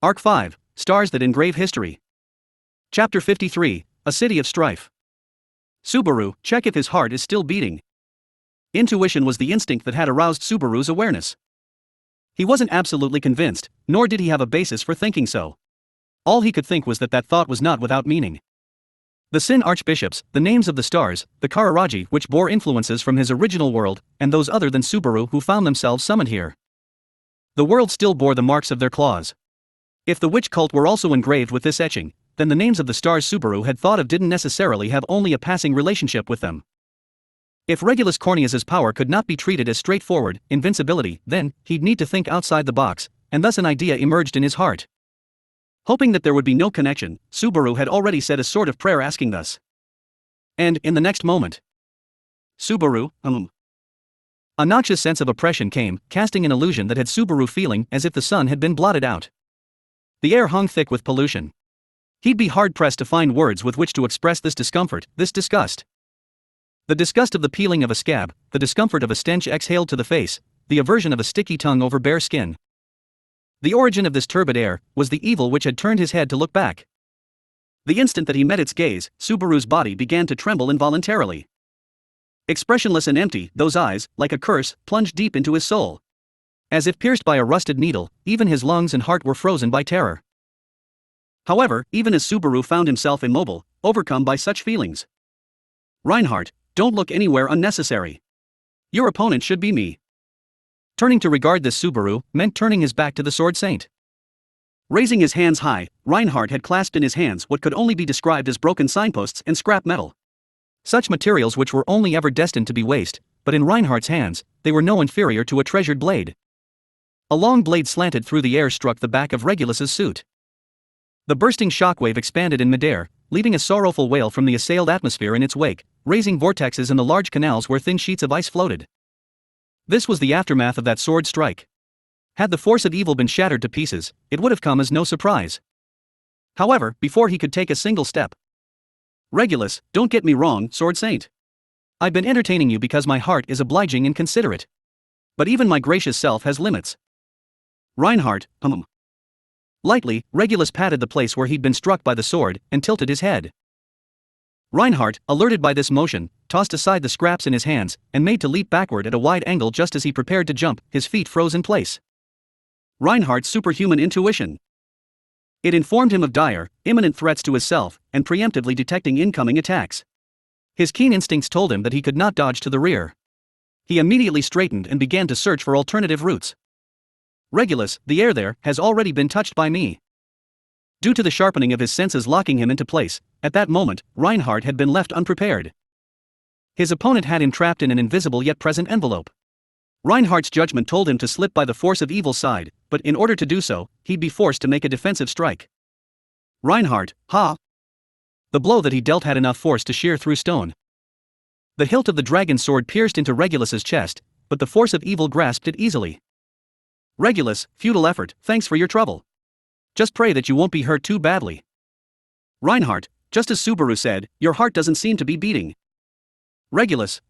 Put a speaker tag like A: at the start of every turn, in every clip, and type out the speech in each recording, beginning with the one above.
A: Arc 5, Stars that Engrave History. Chapter 53, A City of Strife. Subaru, check if his heart is still beating. Intuition was the instinct that had aroused Subaru's awareness. He wasn't absolutely convinced, nor did he have a basis for thinking so. All he could think was that thought was not without meaning. The Sin Archbishops, the names of the stars, the Kararaji which bore influences from his original world, and those other than Subaru who found themselves summoned here. The world still bore the marks of their claws. If the witch cult were also engraved with this etching, then the names of the stars Subaru had thought of didn't necessarily have only a passing relationship with them. If Regulus Corneas's power could not be treated as straightforward invincibility, then he'd need to think outside the box, and thus an idea emerged in his heart. Hoping that there would be no connection, Subaru had already said a sort of prayer asking thus. And, in the next moment, Subaru, A noxious sense of oppression came, casting an illusion that had Subaru feeling as if the sun had been blotted out. The air hung thick with pollution. He'd be hard-pressed to find words with which to express this discomfort, this disgust. The disgust of the peeling of a scab, the discomfort of a stench exhaled to the face, the aversion of a sticky tongue over bare skin. The origin of this turbid air was the evil which had turned his head to look back. The instant that he met its gaze, Subaru's body began to tremble involuntarily. Expressionless and empty, those eyes, like a curse, plunged deep into his soul. As if pierced by a rusted needle, even his lungs and heart were frozen by terror. However, even as Subaru found himself immobile, overcome by such feelings. Reinhardt, don't look anywhere unnecessary. Your opponent should be me. Turning to regard this Subaru meant turning his back to the Sword Saint. Raising his hands high, Reinhardt had clasped in his hands what could only be described as broken signposts and scrap metal. Such materials which were only ever destined to be waste, but in Reinhardt's hands, they were no inferior to a treasured blade. A long blade slanted through the air struck the back of Regulus's suit. The bursting shockwave expanded in midair, leaving a sorrowful wail from the assailed atmosphere in its wake, raising vortexes in the large canals where thin sheets of ice floated. This was the aftermath of that sword strike. Had the force of evil been shattered to pieces, it would have come as no surprise. However, before he could take a single step. Regulus, don't get me wrong, Sword Saint. I've been entertaining you because my heart is obliging and considerate. But even my gracious self has limits. Reinhardt, Lightly, Regulus patted the place where he'd been struck by the sword, and tilted his head. Reinhardt, alerted by this motion, tossed aside the scraps in his hands, and made to leap backward at a wide angle just as he prepared to jump, his feet froze in place. Reinhardt's superhuman intuition. It informed him of dire, imminent threats to his self, and preemptively detecting incoming attacks. His keen instincts told him that he could not dodge to the rear. He immediately straightened and began to search for alternative routes. Regulus, the air there, has already been touched by me. Due to the sharpening of his senses locking him into place, at that moment, Reinhardt had been left unprepared. His opponent had him trapped in an invisible yet present envelope. Reinhardt's judgment told him to slip by the force of evil's side, but in order to do so, he'd be forced to make a defensive strike. Reinhardt, ha! The blow that he dealt had enough force to shear through stone. The hilt of the dragon sword pierced into Regulus's chest, but the force of evil grasped it easily. Regulus, futile effort, thanks for your trouble. Just pray that you won't be hurt too badly. Reinhardt, just as Subaru said, your heart doesn't seem to be beating. Regulus,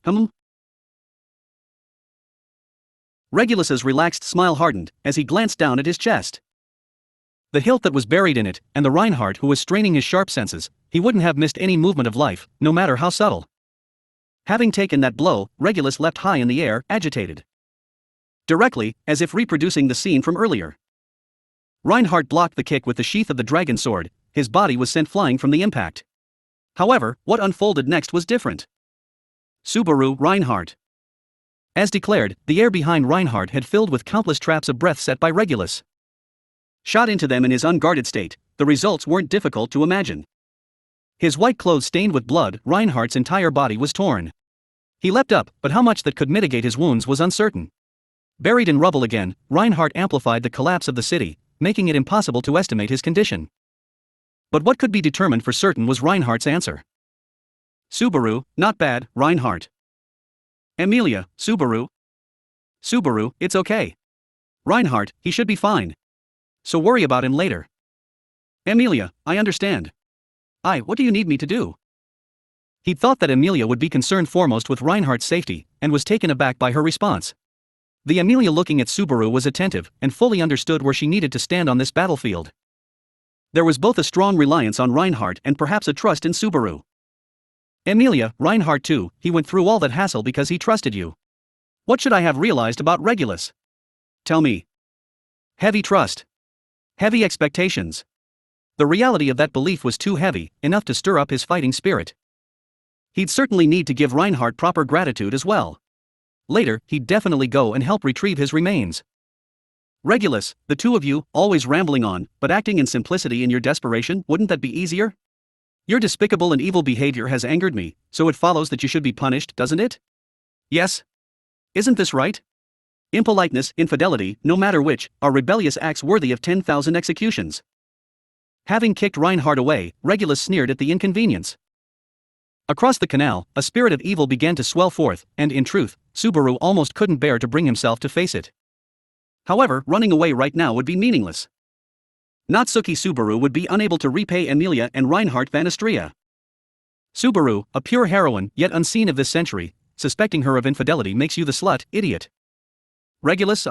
A: Regulus's relaxed smile hardened, as he glanced down at his chest. The hilt that was buried in it, and the Reinhardt who was straining his sharp senses, he wouldn't have missed any movement of life, no matter how subtle. Having taken that blow, Regulus leapt high in the air, agitated. Directly, as if reproducing the scene from earlier. Reinhardt blocked the kick with the sheath of the dragon sword, his body was sent flying from the impact. However, what unfolded next was different. Subaru Reinhardt. As declared, the air behind Reinhardt had filled with countless traps of breath set by Regulus. Shot into them in his unguarded state, the results weren't difficult to imagine. His white clothes stained with blood, Reinhardt's entire body was torn. He leapt up, but how much that could mitigate his wounds was uncertain. Buried in rubble again, Reinhardt amplified the collapse of the city, making it impossible to estimate his condition. But what could be determined for certain was Reinhardt's answer. Subaru, not bad, Reinhardt. Emilia, Subaru. Subaru, it's okay. Reinhardt, he should be fine. So worry about him later. Emilia, I understand. What do you need me to do? He'd thought that Emilia would be concerned foremost with Reinhardt's safety, and was taken aback by her response. The Emilia looking at Subaru was attentive, and fully understood where she needed to stand on this battlefield. There was both a strong reliance on Reinhardt and perhaps a trust in Subaru. Emilia, Reinhardt too, he went through all that hassle because he trusted you. What should I have realized about Regulus? Tell me. Heavy trust. Heavy expectations. The reality of that belief was too heavy, enough to stir up his fighting spirit. He'd certainly need to give Reinhardt proper gratitude as well. Later, he'd definitely go and help retrieve his remains. Regulus, the two of you, always rambling on, but acting in simplicity in your desperation, wouldn't that be easier? Your despicable and evil behavior has angered me, so it follows that you should be punished, doesn't it? Yes? Isn't this right? Impoliteness, infidelity, no matter which, are rebellious acts worthy of 10,000 executions. Having kicked Reinhardt away, Regulus sneered at the inconvenience. Across the canal, a spirit of evil began to swell forth, and in truth, Subaru almost couldn't bear to bring himself to face it. However, running away right now would be meaningless. Natsuki Subaru would be unable to repay Emilia and Reinhardt Van Astrea. Subaru, a pure heroine yet unseen of this century, suspecting her of infidelity makes you the slut, idiot. Regulus,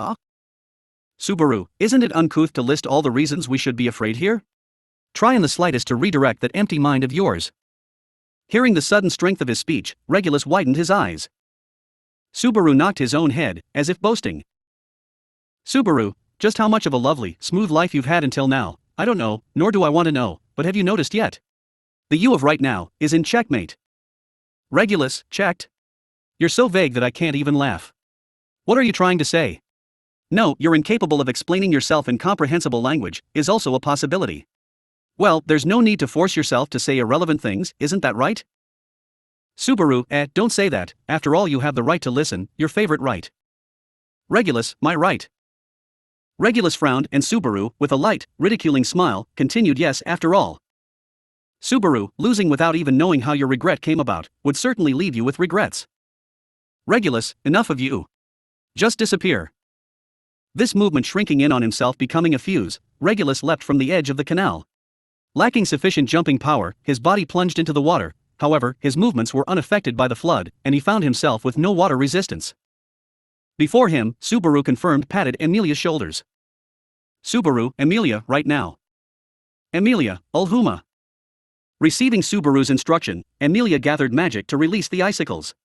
A: Subaru, isn't it uncouth to list all the reasons we should be afraid here? Try in the slightest to redirect that empty mind of yours. Hearing the sudden strength of his speech, Regulus widened his eyes. Subaru knocked his own head, as if boasting. Subaru, just how much of a lovely, smooth life you've had until now, I don't know, nor do I want to know, but have you noticed yet? The you of right now is in checkmate. Regulus, checked? You're so vague that I can't even laugh. What are you trying to say? No, you're incapable of explaining yourself in comprehensible language, is also a possibility. Well, there's no need to force yourself to say irrelevant things, isn't that right? Subaru, don't say that, after all you have the right to listen, your favorite right. Regulus, my right. Regulus frowned and Subaru, with a light, ridiculing smile, continued yes after all. Subaru, losing without even knowing how your regret came about, would certainly leave you with regrets. Regulus, enough of you. Just disappear. This movement shrinking in on himself becoming a fuse, Regulus leapt from the edge of the canal. Lacking sufficient jumping power, his body plunged into the water, however, his movements were unaffected by the flood, and he found himself with no water resistance. Before him, Subaru confirmed patted Emilia's shoulders. Subaru, Emilia, right now. Emilia, Ulhuma. Receiving Subaru's instruction, Emilia gathered magic to release the icicles.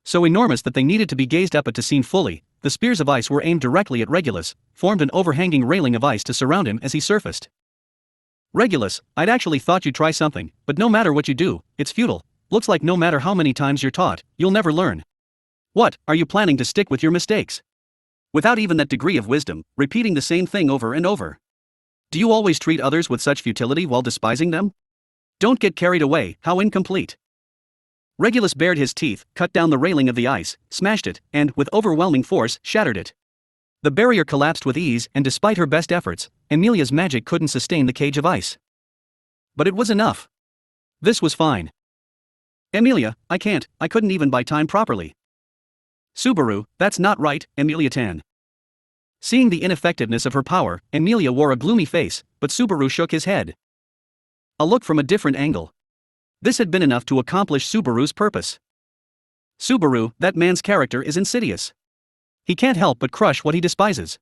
A: So enormous that they needed to be gazed up at to seen fully, the spears of ice were aimed directly at Regulus, formed an overhanging railing of ice to surround him as he surfaced. Regulus, I'd actually thought you'd try something, but no matter what you do, it's futile. Looks like no matter how many times you're taught, you'll never learn. What, are you planning to stick with your mistakes? Without even that degree of wisdom, repeating the same thing over and over. Do you always treat others with such futility while despising them? Don't get carried away, how incomplete. Regulus bared his teeth, cut down the railing of the ice, smashed it, and, with overwhelming force, shattered it. The barrier collapsed with ease, and despite her best efforts, Emilia's magic couldn't sustain the cage of ice. But it was enough. This was fine. Emilia, I couldn't even buy time properly. Subaru, that's not right, Emilia-tan. Seeing the ineffectiveness of her power, Emilia wore a gloomy face, but Subaru shook his head. A look from a different angle. This had been enough to accomplish Subaru's purpose. Subaru, that man's character is insidious. He can't help but crush what he despises.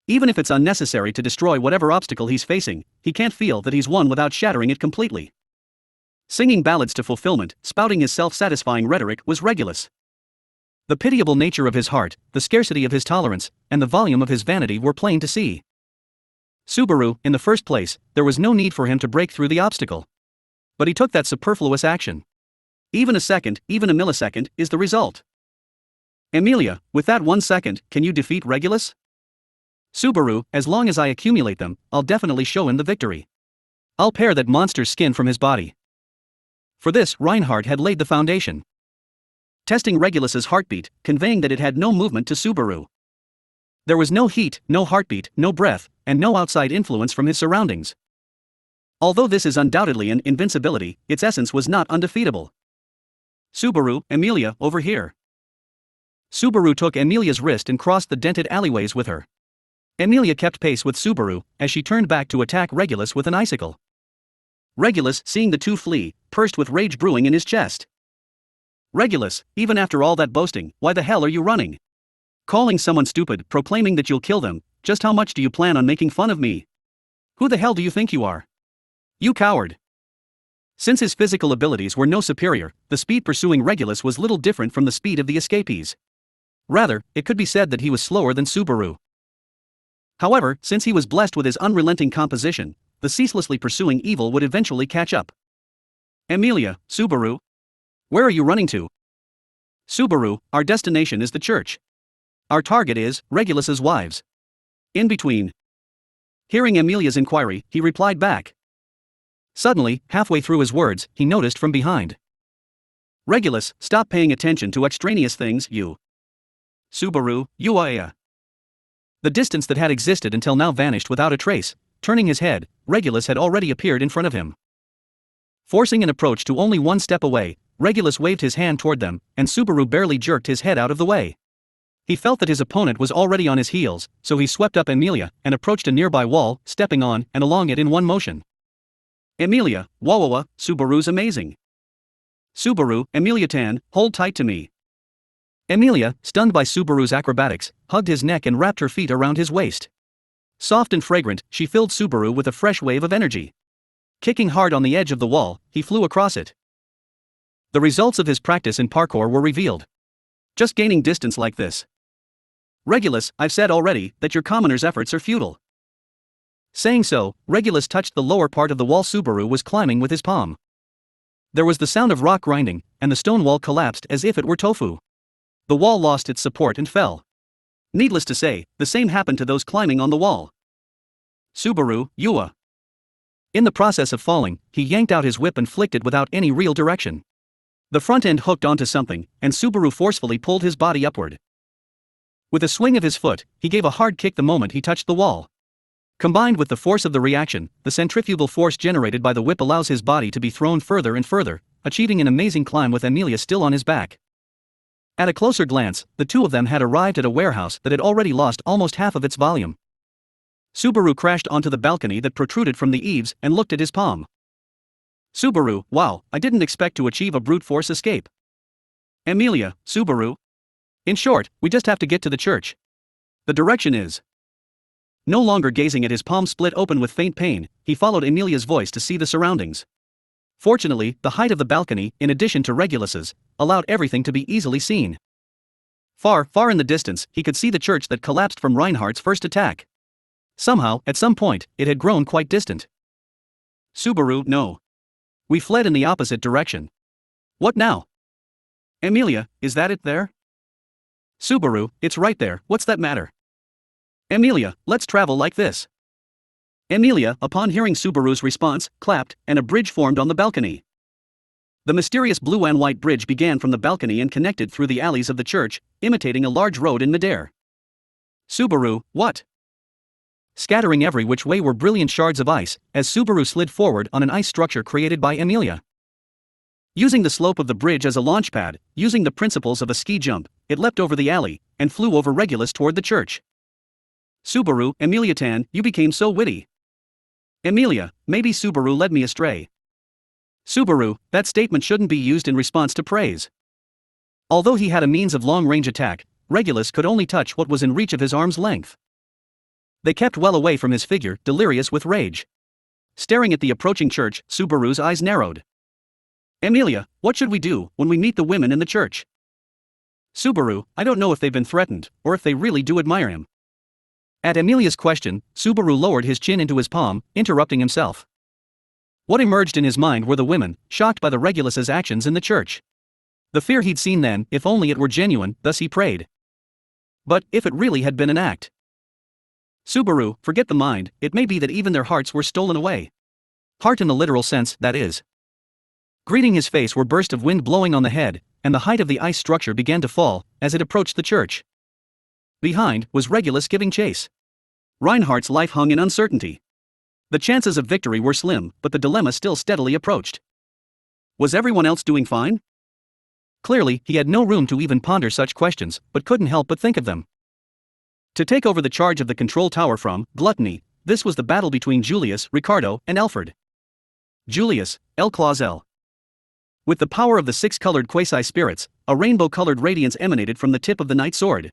A: Even if it's unnecessary to destroy whatever obstacle he's facing, he can't feel that he's won without shattering it completely. Singing ballads to fulfillment, spouting his self-satisfying rhetoric was Regulus. The pitiable nature of his heart, the scarcity of his tolerance, and the volume of his vanity were plain to see. Subaru, in the first place, there was no need for him to break through the obstacle. But he took that superfluous action. Even a second, even a millisecond, is the result. Emilia, with that 1 second, can you defeat Regulus? Subaru, as long as I accumulate them, I'll definitely show him the victory. I'll pare that monster's skin from his body. For this, Reinhardt had laid the foundation. Testing Regulus's heartbeat, conveying that it had no movement to Subaru. There was no heat, no heartbeat, no breath, and no outside influence from his surroundings. Although this is undoubtedly an invincibility, its essence was not undefeatable. Subaru, Emilia, over here. Subaru took Emilia's wrist and crossed the dented alleyways with her. Emilia kept pace with Subaru, as she turned back to attack Regulus with an icicle. Regulus, seeing the two flee, pursed with rage brewing in his chest. Regulus, even after all that boasting, why the hell are you running? Calling someone stupid, proclaiming that you'll kill them, just how much do you plan on making fun of me? Who the hell do you think you are? You coward. Since his physical abilities were no superior, the speed pursuing Regulus was little different from the speed of the escapees. Rather, it could be said that he was slower than Subaru. However, since he was blessed with his unrelenting composition, the ceaselessly pursuing evil would eventually catch up. Emilia, Subaru? Where are you running to? Subaru, our destination is the church. Our target is Regulus's wives. In between. Hearing Emilia's inquiry, he replied back. Suddenly, halfway through his words, he noticed from behind. Regulus, stop paying attention to extraneous things, you. Subaru, you. The distance that had existed until now vanished without a trace. Turning his head, Regulus had already appeared in front of him. Forcing an approach to only one step away, Regulus waved his hand toward them, and Subaru barely jerked his head out of the way. He felt that his opponent was already on his heels, so he swept up Emilia and approached a nearby wall, stepping on and along it in one motion. Emilia, Wawawa, Subaru's amazing. Subaru, Emilia-tan, hold tight to me. Emilia, stunned by Subaru's acrobatics, hugged his neck and wrapped her feet around his waist. Soft and fragrant, she filled Subaru with a fresh wave of energy. Kicking hard on the edge of the wall, he flew across it. The results of his practice in parkour were revealed. Just gaining distance like this. Regulus, I've said already that your commoner's efforts are futile. Saying so, Regulus touched the lower part of the wall Subaru was climbing with his palm. There was the sound of rock grinding, and the stone wall collapsed as if it were tofu. The wall lost its support and fell. Needless to say, the same happened to those climbing on the wall. Subaru, Yua. In the process of falling, he yanked out his whip and flicked it without any real direction. The front end hooked onto something, and Subaru forcefully pulled his body upward. With a swing of his foot, he gave a hard kick the moment he touched the wall. Combined with the force of the reaction, the centrifugal force generated by the whip allows his body to be thrown further and further, achieving an amazing climb with Emilia still on his back. At a closer glance, the two of them had arrived at a warehouse that had already lost almost half of its volume. Subaru crashed onto the balcony that protruded from the eaves and looked at his palm. Subaru, wow, I didn't expect to achieve a brute force escape. Emilia, Subaru. In short, we just have to get to the church. The direction is. No longer gazing at his palm split open with faint pain, he followed Emilia's voice to see the surroundings. Fortunately, the height of the balcony, in addition to Regulus's, allowed everything to be easily seen. Far, far in the distance, he could see the church that collapsed from Reinhardt's first attack. Somehow, at some point, it had grown quite distant. Subaru, no. We fled in the opposite direction. What now? Emilia, is that it there? Subaru, it's right there, what's that matter? Emilia, let's travel like this. Emilia, upon hearing Subaru's response, clapped, and a bridge formed on the balcony. The mysterious blue and white bridge began from the balcony and connected through the alleys of the church, imitating a large road in midair. Subaru, what? Scattering every which way were brilliant shards of ice, as Subaru slid forward on an ice structure created by Emilia. Using the slope of the bridge as a launch pad, using the principles of a ski jump, it leapt over the alley, and flew over Regulus toward the church. Subaru, Emilia-tan, you became so witty. Emilia, maybe Subaru led me astray. Subaru, that statement shouldn't be used in response to praise. Although he had a means of long-range attack, Regulus could only touch what was in reach of his arm's length. They kept well away from his figure, delirious with rage. Staring at the approaching church, Subaru's eyes narrowed. Emilia, what should we do when we meet the women in the church? Subaru, I don't know if they've been threatened, or if they really do admire him. At Emilia's question, Subaru lowered his chin into his palm, interrupting himself. What emerged in his mind were the women, shocked by the Regulus's actions in the church. The fear he'd seen then, if only it were genuine, thus he prayed. But, if it really had been an act? Subaru, forget the mind, it may be that even their hearts were stolen away. Heart in the literal sense, that is. Greeting his face were bursts of wind blowing on the head, and the height of the ice structure began to fall, as it approached the church. Behind, was Regulus giving chase. Reinhardt's life hung in uncertainty. The chances of victory were slim, but the dilemma still steadily approached. Was everyone else doing fine? Clearly, he had no room to even ponder such questions, but couldn't help but think of them. To take over the charge of the control tower from Gluttony, this was the battle between Julius, Ricardo, and Alfred. Julius, L. Clausel. With the power of the six-colored quasi-spirits, a rainbow-colored radiance emanated from the tip of the knight sword.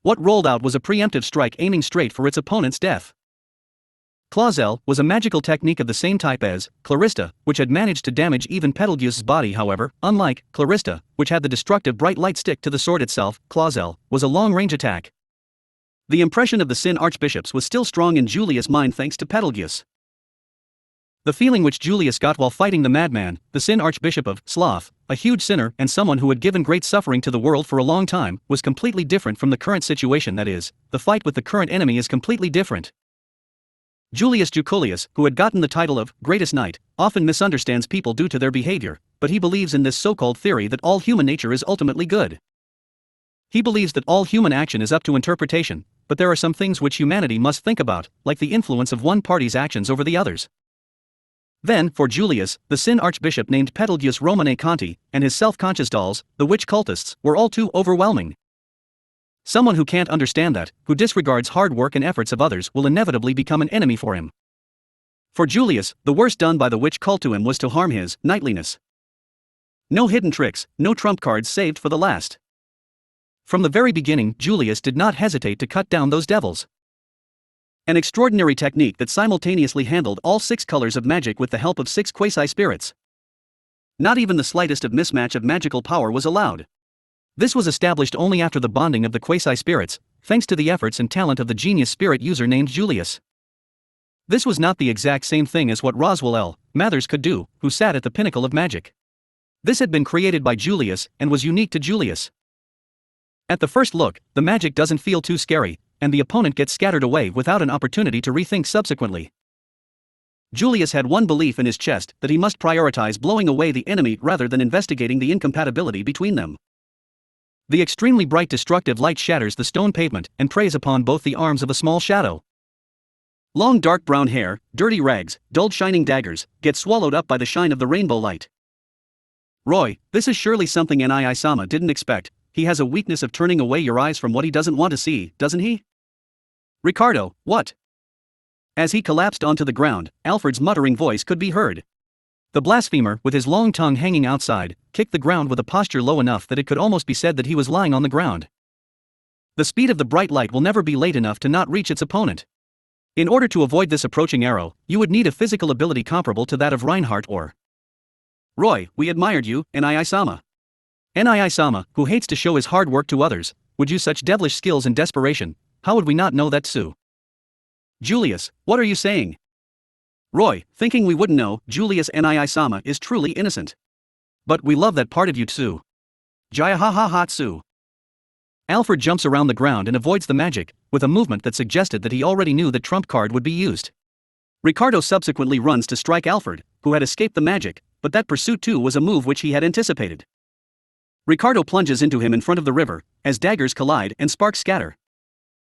A: What rolled out was a preemptive strike aiming straight for its opponent's death. Clausel was a magical technique of the same type as Clarista, which had managed to damage even Betelgeuse's body. However, unlike Clarista, which had the destructive bright light stick to the sword itself, Clausel was a long-range attack. The impression of the Sin Archbishops was still strong in Julius' mind thanks to Betelgeuse. The feeling which Julius got while fighting the madman, the Sin Archbishop of Sloth, a huge sinner and someone who had given great suffering to the world for a long time, was completely different from the current situation. That is, the fight with the current enemy is completely different. Julius Juculius, who had gotten the title of Greatest Knight, often misunderstands people due to their behavior, but he believes in this so-called theory that all human nature is ultimately good. He believes that all human action is up to interpretation, but there are some things which humanity must think about, like the influence of one party's actions over the others. Then, for Julius, the Sin Archbishop named Betelgeuse Romane Conti, and his self-conscious dolls, the witch cultists, were all too overwhelming. Someone who can't understand that, who disregards hard work and efforts of others, will inevitably become an enemy for him. For Julius, the worst done by the witch cult to him was to harm his knightliness. No hidden tricks, no trump cards saved for the last. From the very beginning, Julius did not hesitate to cut down those devils. An extraordinary technique that simultaneously handled all 6 colors of magic with the help of 6 quasi-spirits. Not even the slightest of mismatch of magical power was allowed. This was established only after the bonding of the quasi-spirits, thanks to the efforts and talent of the genius spirit user named Julius. This was not the exact same thing as what Roswell L. Mathers could do, who sat at the pinnacle of magic. This had been created by Julius, and was unique to Julius. At the first look, the magic doesn't feel too scary, and the opponent gets scattered away without an opportunity to rethink subsequently. Julius had one belief in his chest, that he must prioritize blowing away the enemy rather than investigating the incompatibility between them. The extremely bright destructive light shatters the stone pavement and preys upon both the arms of a small shadow. Long dark brown hair, dirty rags, dull shining daggers, get swallowed up by the shine of the rainbow light. Roy, this is surely something Nii-Sama didn't expect. He has a weakness of turning away your eyes from what he doesn't want to see, doesn't he? Ricardo, what? As he collapsed onto the ground, Alfred's muttering voice could be heard. The blasphemer, with his long tongue hanging outside, kicked the ground with a posture low enough that it could almost be said that he was lying on the ground. The speed of the bright light will never be late enough to not reach its opponent. In order to avoid this approaching arrow, you would need a physical ability comparable to that of Reinhardt or Roy. We admired you, Nii-Sama. Nii-Sama, who hates to show his hard work to others, would use such devilish skills in desperation. How would we not know that, Sue? Julius, what are you saying? Roy, thinking we wouldn't know, Julius Nii-Sama is truly innocent. But we love that part of you, Tsu. Jaya ha ha ha Tsu. Alfred jumps around the ground and avoids the magic, with a movement that suggested that he already knew that trump card would be used. Ricardo subsequently runs to strike Alfred, who had escaped the magic, but that pursuit too was a move which he had anticipated. Ricardo plunges into him in front of the river, as daggers collide and sparks scatter.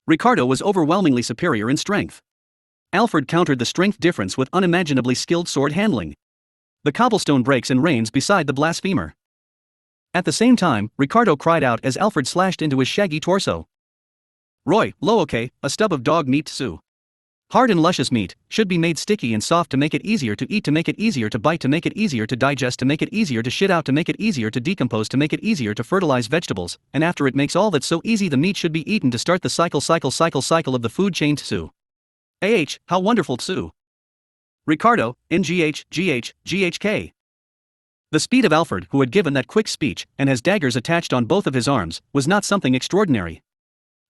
A: Ricardo was overwhelmingly superior in strength. Alfred countered the strength difference with unimaginably skilled sword handling. The cobblestone breaks and rains beside the blasphemer. At the same time, Ricardo cried out as Alfred slashed into his shaggy torso. Roy, lo okay, a stub of dog meat Sue. Hard and luscious meat, should be made sticky and soft to make it easier to eat, to make it easier to bite, to make it easier to digest, to make it easier to shit out, to make it easier to decompose, to make it easier to fertilize vegetables, and after it makes all that so easy, the meat should be eaten to start the cycle of the food chain Sue. How wonderful Sue. Ricardo, GHK. The speed of Alfred, who had given that quick speech, and has daggers attached on both of his arms, was not something extraordinary.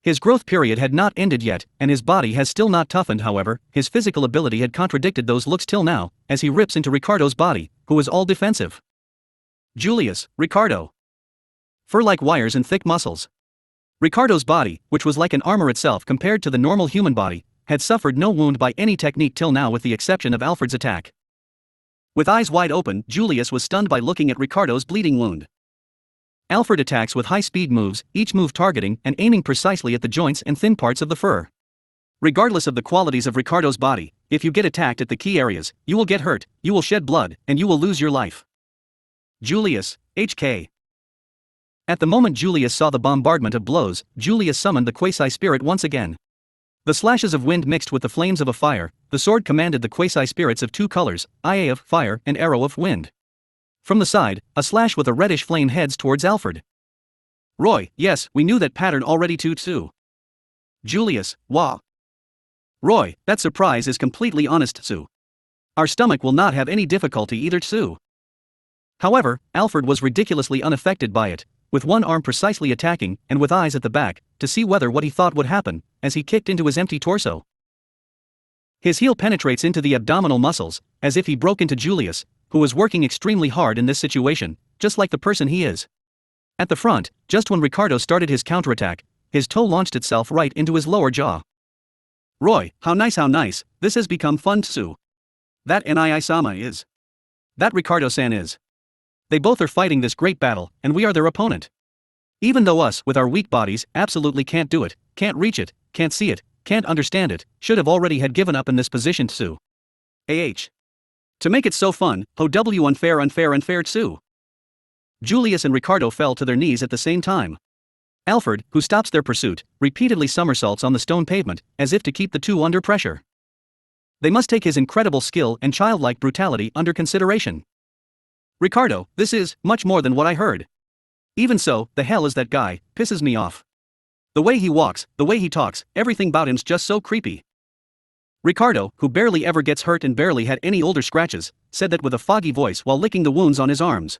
A: His growth period had not ended yet, and his body has still not toughened. However, his physical ability had contradicted those looks till now, as he rips into Ricardo's body, who was all defensive. Julius, Ricardo. Fur like wires and thick muscles. Ricardo's body, which was like an armor itself compared to the normal human body, had suffered no wound by any technique till now with the exception of Alfred's attack. With eyes wide open, Julius was stunned by looking at Ricardo's bleeding wound. Alfred attacks with high-speed moves, each move targeting and aiming precisely at the joints and thin parts of the fur. Regardless of the qualities of Ricardo's body, if you get attacked at the key areas, you will get hurt, you will shed blood, and you will lose your life. Julius, HK. At the moment Julius saw the bombardment of blows, Julius summoned the quasi-spirit once again. The slashes of wind mixed with the flames of a fire, the sword commanded the quasi-spirits of 2 colors, IA of fire and arrow of wind. From the side, a slash with a reddish flame heads towards Alfred. Roy, yes, we knew that pattern already too. Julius, wah. Roy, that surprise is completely honest, Sue. Our stomach will not have any difficulty either, Sue. However, Alfred was ridiculously unaffected by it, with one arm precisely attacking and with eyes at the back, to see whether what he thought would happen, as he kicked into his empty torso. His heel penetrates into the abdominal muscles, as if he broke into Julius, who was working extremely hard in this situation, just like the person he is. At the front, just when Ricardo started his counterattack, his toe launched itself right into his lower jaw. Roy, how nice, this has become fun, Sue. That Nii-sama is. That Ricardo-san is. They both are fighting this great battle, and we are their opponent. Even though us, with our weak bodies, absolutely can't do it, can't reach it, can't see it, can't understand it, should have already had given up in this position, Sue. To make it so fun, unfair, Sue. Julius and Ricardo fell to their knees at the same time. Alfred, who stops their pursuit, repeatedly somersaults on the stone pavement, as if to keep the two under pressure. They must take his incredible skill and childlike brutality under consideration. Ricardo, this is much more than what I heard. Even so, the hell is that guy, pisses me off. The way he walks, the way he talks, everything about him's just so creepy. Ricardo, who barely ever gets hurt and barely had any older scratches, said that with a foggy voice while licking the wounds on his arms.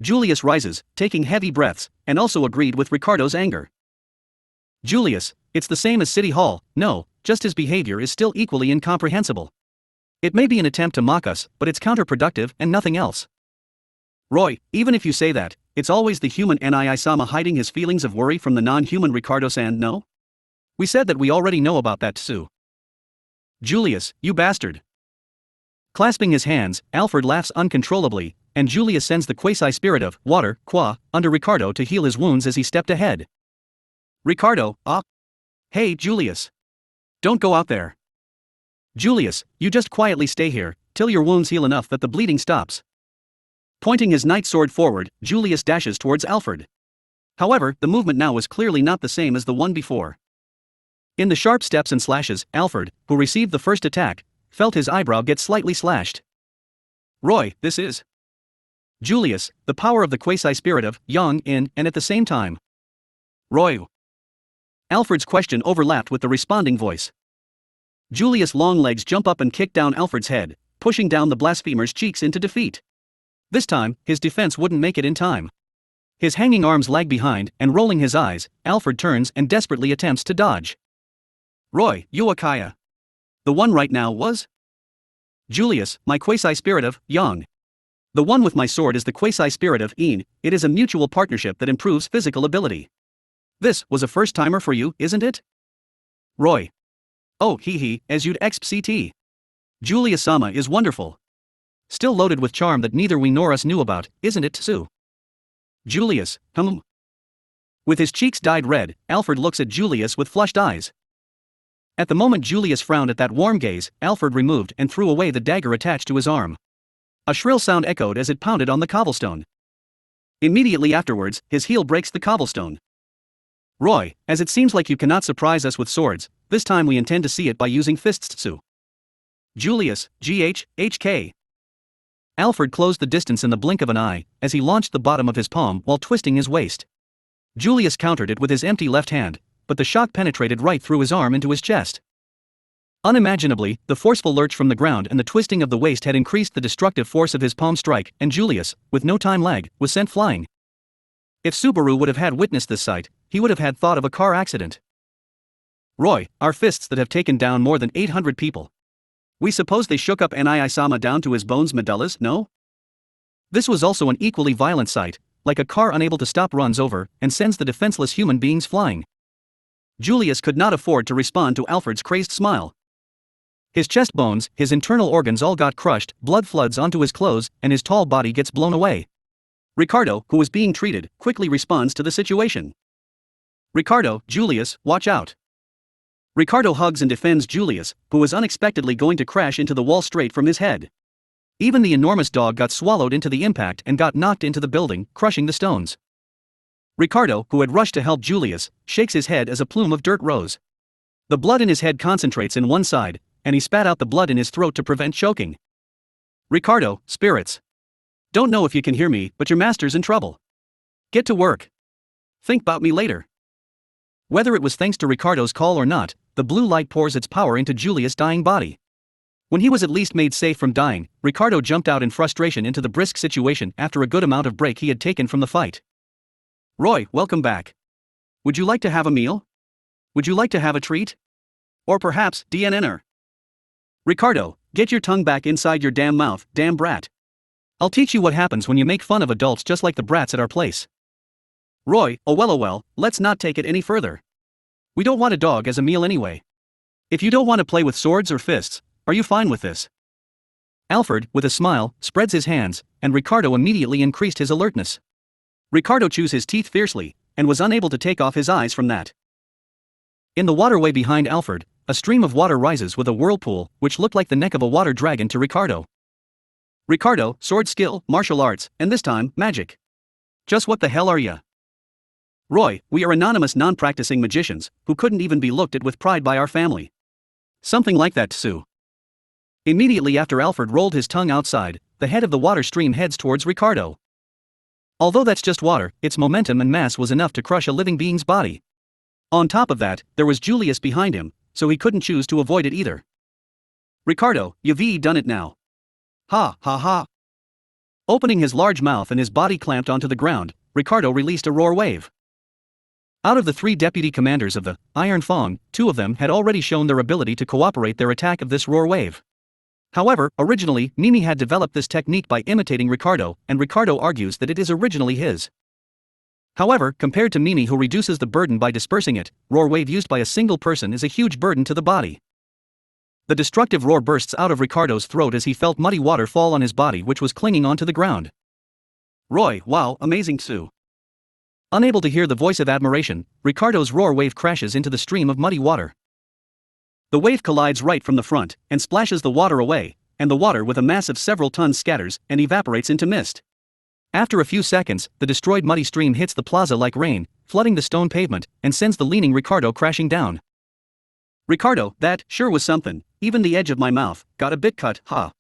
A: Julius rises, taking heavy breaths, and also agreed with Ricardo's anger. Julius, it's the same as City Hall, no, just his behavior is still equally incomprehensible. It may be an attempt to mock us, but it's counterproductive and nothing else. Roy, even if you say that, it's always the human Nii-sama hiding his feelings of worry from the non-human Ricardo-san, no? We said that we already know about that, Sue. Julius, you bastard. Clasping his hands, Alfred laughs uncontrollably, and Julius sends the quasi-spirit of water, under Ricardo to heal his wounds as he stepped ahead. Ricardo, Hey, Julius. Don't go out there. Julius, you just quietly stay here, till your wounds heal enough that the bleeding stops. Pointing his knight sword forward, Julius dashes towards Alfred. However, the movement now was clearly not the same as the one before. In the sharp steps and slashes, Alfred, who received the first attack, felt his eyebrow get slightly slashed. Roy, this is. Julius, the power of the quasi-spirit of yang in, and at the same time. Roy. Alfred's question overlapped with the responding voice. Julius' long legs jump up and kick down Alfred's head, pushing down the blasphemer's cheeks into defeat. This time, his defense wouldn't make it in time. His hanging arms lag behind, and rolling his eyes, Alfred turns and desperately attempts to dodge. Roy, Yuakaya. The one right now was? Julius, my quasi-spirit of yang. The one with my sword is the quasi-spirit of yin, it is a mutual partnership that improves physical ability. This was a first-timer for you, isn't it? Roy. Oh, as you'd expect. Julius-sama is wonderful. Still loaded with charm that neither we nor us knew about, isn't it, Sue? Julius, With his cheeks dyed red, Alfred looks at Julius with flushed eyes. At the moment Julius frowned at that warm gaze, Alfred removed and threw away the dagger attached to his arm. A shrill sound echoed as it pounded on the cobblestone. Immediately afterwards, his heel breaks the cobblestone. Roy, as it seems like you cannot surprise us with swords, this time we intend to see it by using fists, Sue. Julius, HK. Alfred closed the distance in the blink of an eye, as he launched the bottom of his palm while twisting his waist. Julius countered it with his empty left hand, but the shock penetrated right through his arm into his chest. Unimaginably, the forceful lurch from the ground and the twisting of the waist had increased the destructive force of his palm strike, and Julius, with no time lag, was sent flying. If Subaru would have had witnessed this sight, he would have had thought of a car accident. Roy, our fists that have taken down more than 800 people. We suppose they shook up Nii-sama down to his bones medullas, no? This was also an equally violent sight, like a car unable to stop runs over, and sends the defenseless human beings flying. Julius could not afford to respond to Alfred's crazed smile. His chest bones, his internal organs all got crushed, blood floods onto his clothes, and his tall body gets blown away. Ricardo, who was being treated, quickly responds to the situation. Ricardo, Julius, watch out. Ricardo hugs and defends Julius, who was unexpectedly going to crash into the wall straight from his head. Even the enormous dog got swallowed into the impact and got knocked into the building, crushing the stones. Ricardo, who had rushed to help Julius, shakes his head as a plume of dirt rose. The blood in his head concentrates in one side, and he spat out the blood in his throat to prevent choking. Ricardo, spirits. Don't know if you can hear me, but your master's in trouble. Get to work. Think about me later. Whether it was thanks to Ricardo's call or not, the blue light pours its power into Julius' dying body. When he was at least made safe from dying, Ricardo jumped out in frustration into the brisk situation after a good amount of break he had taken from the fight. Roy, welcome back. Would you like to have a meal? Would you like to have a treat? Or perhaps, DNNer? Ricardo, get your tongue back inside your damn mouth, damn brat. I'll teach you what happens when you make fun of adults just like the brats at our place. Roy, oh well, let's not take it any further. We don't want a dog as a meal anyway. If you don't want to play with swords or fists, are you fine with this? Alfred, with a smile, spreads his hands, and Ricardo immediately increased his alertness. Ricardo chews his teeth fiercely, and was unable to take off his eyes from that. In the waterway behind Alfred, a stream of water rises with a whirlpool, which looked like the neck of a water dragon to Ricardo. Ricardo, sword skill, martial arts, and this time, magic. Just what the hell are ya? Roy, we are anonymous non-practicing magicians, who couldn't even be looked at with pride by our family. Something like that, Sue. Immediately after Alfred rolled his tongue outside, the head of the water stream heads towards Ricardo. Although that's just water, its momentum and mass was enough to crush a living being's body. On top of that, there was Julius behind him, so he couldn't choose to avoid it either. Ricardo, you've done it now. Ha ha ha. Opening his large mouth and his body clamped onto the ground, Ricardo released a roar wave. Out of the 3 deputy commanders of the Iron Fang, 2 of them had already shown their ability to cooperate their attack of this roar wave. However, originally, Mimi had developed this technique by imitating Ricardo, and Ricardo argues that it is originally his. However, compared to Mimi, who reduces the burden by dispersing it, roar wave used by a single person is a huge burden to the body. The destructive roar bursts out of Ricardo's throat as he felt muddy water fall on his body, which was clinging onto the ground. Roy, wow, amazing, Sue. Unable to hear the voice of admiration, Ricardo's roar wave crashes into the stream of muddy water. The wave collides right from the front, and splashes the water away, and the water with a mass of several tons scatters and evaporates into mist. After a few seconds, the destroyed muddy stream hits the plaza like rain, flooding the stone pavement, and sends the leaning Ricardo crashing down. Ricardo, that sure was something, even the edge of my mouth got a bit cut, huh?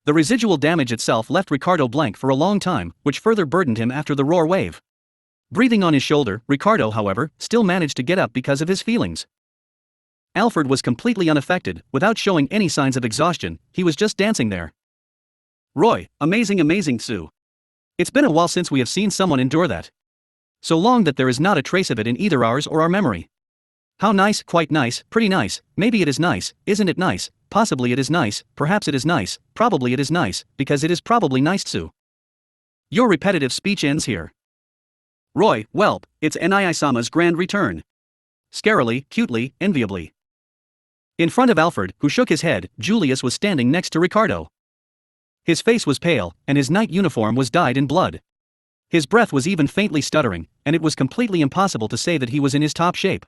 A: The residual damage itself left Ricardo blank for a long time, which further burdened him after the roar wave. Breathing on his shoulder, Ricardo, however, still managed to get up because of his feelings. Alfred was completely unaffected, without showing any signs of exhaustion, he was just dancing there. Roy, amazing, Sue. It's been a while since we have seen someone endure that. So long that there is not a trace of it in either ours or our memory. How nice, quite nice, pretty nice, maybe it is nice, isn't it nice, possibly it is nice, perhaps it is nice, probably it is nice, because it is probably nice, Sue. Your repetitive speech ends here. Roy, whelp, it's Nii-sama's grand return. Scarily, cutely, enviably. In front of Alfred, who shook his head, Julius was standing next to Ricardo. His face was pale, and his night uniform was dyed in blood. His breath was even faintly stuttering, and it was completely impossible to say that he was in his top shape.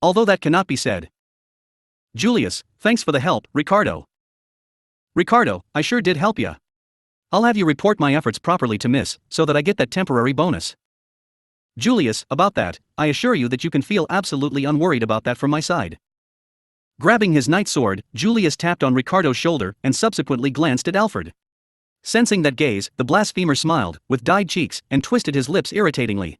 A: Although that cannot be said. Julius, thanks for the help, Ricardo. Ricardo, I sure did help ya. I'll have you report my efforts properly to Miss, so that I get that temporary bonus. Julius, about that, I assure you that you can feel absolutely unworried about that from my side. Grabbing his knight sword, Julius tapped on Ricardo's shoulder and subsequently glanced at Alfred. Sensing that gaze, the blasphemer smiled, with dyed cheeks, and twisted his lips irritatingly.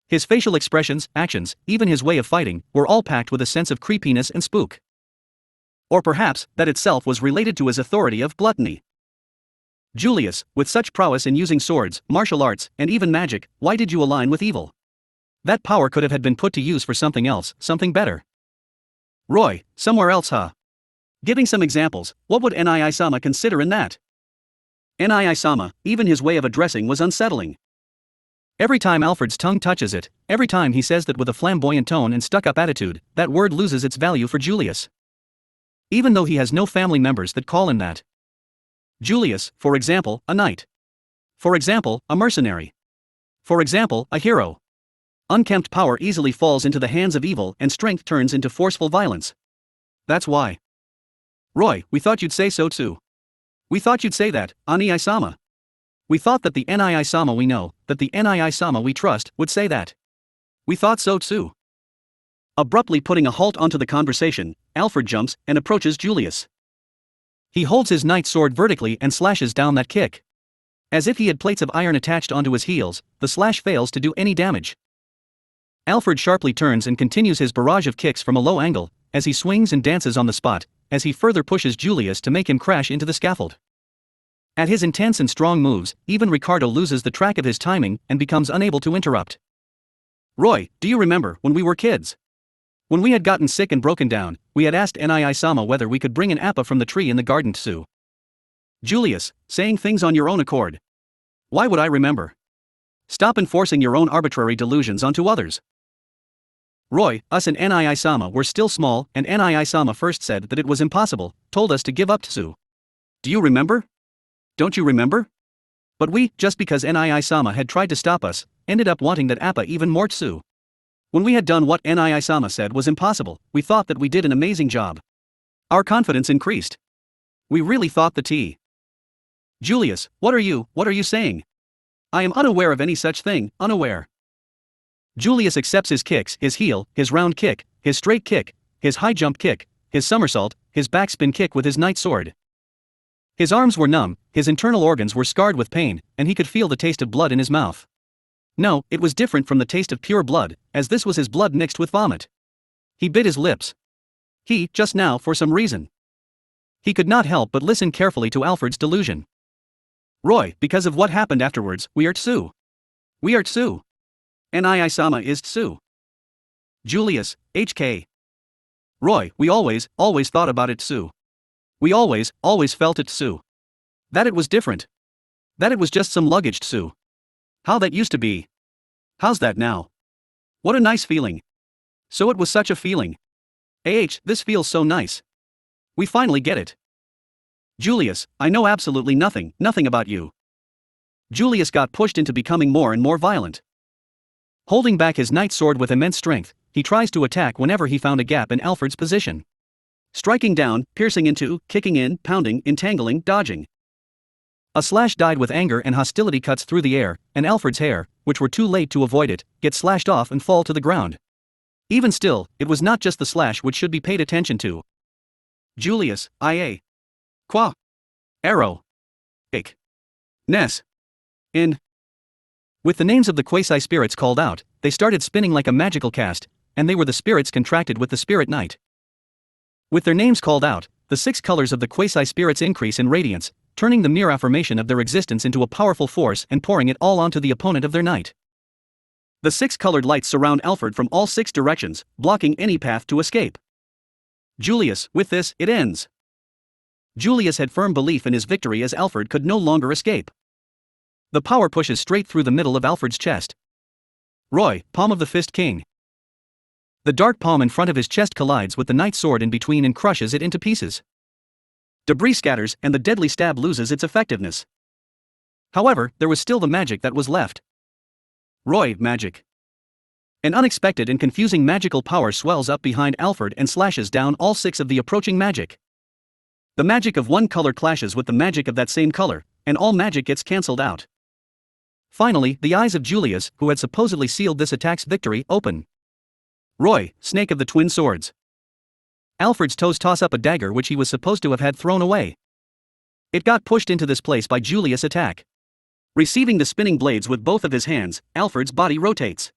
A: His facial expressions, actions, even his way of fighting, were all packed with a sense of creepiness and spook. Or perhaps, that itself was related to his authority of gluttony. Julius, with such prowess in using swords, martial arts, and even magic, why did you align with evil? That power could have had been put to use for something else, something better. Roy, somewhere else, huh? Giving some examples, what would Nii-sama consider in that? Nii-sama, even his way of addressing was unsettling. Every time Alfred's tongue touches it, every time he says that with a flamboyant tone and stuck-up attitude, that word loses its value for Julius. Even though he has no family members that call him that. Julius, for example, a knight. For example, a mercenary. For example, a hero. Unkempt power easily falls into the hands of evil and strength turns into forceful violence. That's why. Roy, we thought you'd say so too. We thought you'd say that, Nii-sama. We thought that the Nii-sama we know, that the Nii-sama we trust, would say that. We thought so too. Abruptly putting a halt onto the conversation, Alfred jumps and approaches Julius. He holds his knight sword vertically and slashes down that kick. As if he had plates of iron attached onto his heels, the slash fails to do any damage. Alfred sharply turns and continues his barrage of kicks from a low angle, as he swings and dances on the spot, as he further pushes Julius to make him crash into the scaffold. At his intense and strong moves, even Ricardo loses the track of his timing and becomes unable to interrupt. Roy, do you remember when we were kids? When we had gotten sick and broken down, we had asked Nii-sama whether we could bring an appa from the tree in the garden too. Julius, saying things on your own accord. Why would I remember? Stop enforcing your own arbitrary delusions onto others. Roy, us and Nii-sama were still small, and Nii-sama first said that it was impossible, told us to give up Tsu. Do you remember? Don't you remember? But we, just because Nii-sama had tried to stop us, ended up wanting that appa even more Tsu. When we had done what Nii-sama said was impossible, we thought that we did an amazing job. Our confidence increased. We really thought the tea. Julius, what are you saying? I am unaware of any such thing, unaware. Julius accepts his kicks, his heel, his round kick, his straight kick, his high jump kick, his somersault, his backspin kick with his knight sword. His arms were numb, his internal organs were scarred with pain, and he could feel the taste of blood in his mouth. No, it was different from the taste of pure blood, as this was his blood mixed with vomit. He bit his lips. He, just now, for some reason. He could not help but listen carefully to Alfred's delusion. Roy, because of what happened afterwards, we are Tsu. We are Tsu. Nii-sama is Tsu. Julius, HK. Roy, we always thought about it Tsu. We always felt it Tsu. That it was different. That it was just some luggage Tsu. How that used to be. How's that now? What a nice feeling. So it was such a feeling. This feels so nice. We finally get it. Julius, I know absolutely nothing about you. Julius got pushed into becoming more and more violent. Holding back his knight sword with immense strength, he tries to attack whenever he found a gap in Alfred's position. Striking down, piercing into, kicking in, pounding, entangling, dodging. A slash dyed with anger and hostility cuts through the air, and Alfred's hair, which were too late to avoid it, get slashed off and fall to the ground. Even still, it was not just the slash which should be paid attention to. Julius, IA. Qua. Arrow. Ik. Ness. In. With the names of the quasi-spirits called out, they started spinning like a magical cast, and they were the spirits contracted with the spirit knight. With their names called out, the 6 colors of the quasi-spirits increase in radiance, turning the mere affirmation of their existence into a powerful force and pouring it all onto the opponent of their knight. The 6 colored lights surround Alfred from all 6 directions, blocking any path to escape. Julius, with this, it ends. Julius had firm belief in his victory as Alfred could no longer escape. The power pushes straight through the middle of Alfred's chest. Roy, palm of the fist king. The dark palm in front of his chest collides with the knight sword in between and crushes it into pieces. Debris scatters and the deadly stab loses its effectiveness. However, there was still the magic that was left. Roy, magic. An unexpected and confusing magical power swells up behind Alfred and slashes down all 6 of the approaching magic. The magic of one color clashes with the magic of that same color, and all magic gets cancelled out. Finally, the eyes of Julius, who had supposedly sealed this attack's victory, open. Roy, snake of the twin swords. Alfred's toes toss up a dagger which he was supposed to have had thrown away. It got pushed into this place by Julius' attack. Receiving the spinning blades with both of his hands, Alfred's body rotates.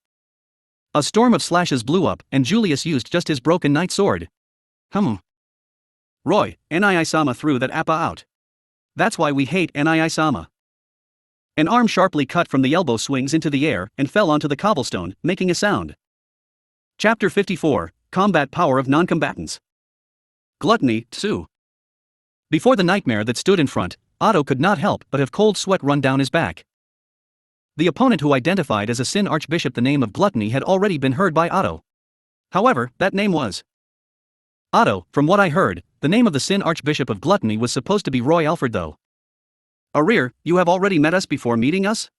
A: A storm of slashes blew up, and Julius used just his broken knight sword. Roy, Nii-sama threw that appa out. That's why we hate Nii-sama. An arm sharply cut from the elbow swings into the air and fell onto the cobblestone, making a sound. Chapter 54, Combat Power of Non-Combatants. Gluttony, Tsu. Before the nightmare that stood in front, Otto could not help but have cold sweat run down his back. The opponent who identified as a Sin Archbishop the name of Gluttony had already been heard by Otto. However, that name was Otto. From what I heard, the name of the Sin Archbishop of Gluttony was supposed to be Roy Alfred though. Arir, you have already met us before meeting us?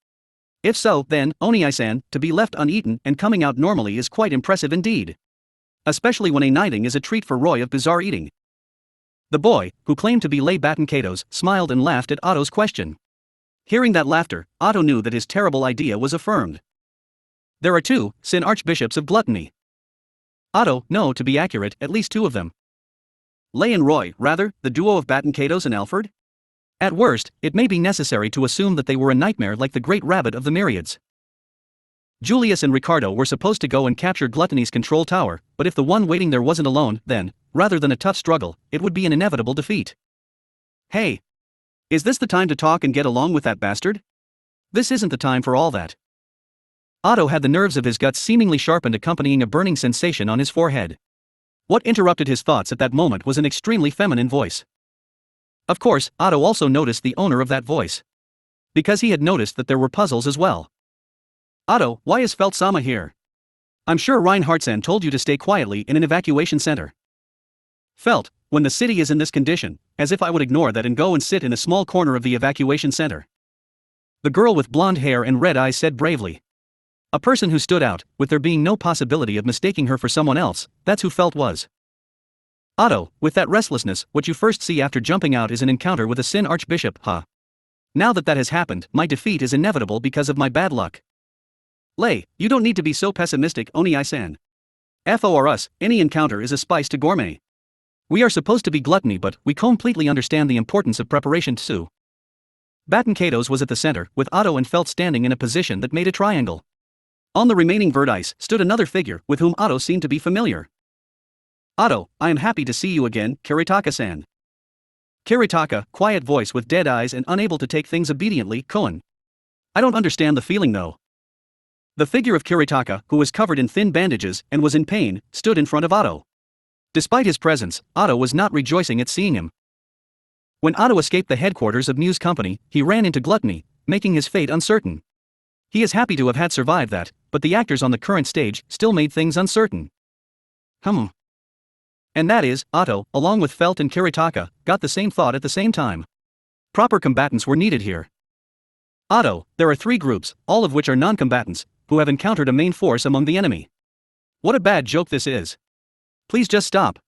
A: If so, then, Oni-san, to be left uneaten and coming out normally is quite impressive indeed. Especially when a knighting is a treat for Roy of bizarre eating. The boy, who claimed to be Lay Baton-Katos, smiled and laughed at Otto's question. Hearing that laughter, Otto knew that his terrible idea was affirmed. There are 2 Sin Archbishops of Gluttony. Otto, no, to be accurate, at least 2 of them. Lay and Roy, rather, the duo of Baton-Katos and Alfred? At worst, it may be necessary to assume that they were a nightmare like the great rabbit of the myriads. Julius and Ricardo were supposed to go and capture Gluttony's control tower, but if the one waiting there wasn't alone, then, rather than a tough struggle, it would be an inevitable defeat. Hey! Is this the time to talk and get along with that bastard? This isn't the time for all that. Otto had the nerves of his guts seemingly sharpened, accompanying a burning sensation on his forehead. What interrupted his thoughts at that moment was an extremely feminine voice. Of course, Otto also noticed the owner of that voice. Because he had noticed that there were puzzles as well. Otto, why is Felt-sama here? I'm sure Reinhardtsen told you to stay quietly in an evacuation center. Felt, when the city is in this condition, as if I would ignore that and go and sit in a small corner of the evacuation center. The girl with blonde hair and red eyes said bravely. A person who stood out, with there being no possibility of mistaking her for someone else, that's who Felt was. Otto, with that restlessness, what you first see after jumping out is an encounter with a Sin Archbishop, huh? Now that has happened, my defeat is inevitable because of my bad luck. Lei, you don't need to be so pessimistic, Oni-san. For us, any encounter is a spice to gourmet. We are supposed to be gluttony, but we completely understand the importance of preparation too. Baton Kato's was at the center, with Otto and Felt standing in a position that made a triangle. On the remaining vertice stood another figure with whom Otto seemed to be familiar. Otto, I am happy to see you again, Kiritaka-san. Kiritaka, quiet voice with dead eyes and unable to take things obediently, Koen. I don't understand the feeling though. The figure of Kiritaka, who was covered in thin bandages and was in pain, stood in front of Otto. Despite his presence, Otto was not rejoicing at seeing him. When Otto escaped the headquarters of Muse Company, he ran into Gluttony, making his fate uncertain. He is happy to have had survived that, but the actors on the current stage still made things uncertain. And that is, Otto, along with Felt and Kiritaka, got the same thought at the same time. Proper combatants were needed here. Otto, there are 3 groups, all of which are non-combatants, who have encountered a main force among the enemy. What a bad joke this is. Please just stop.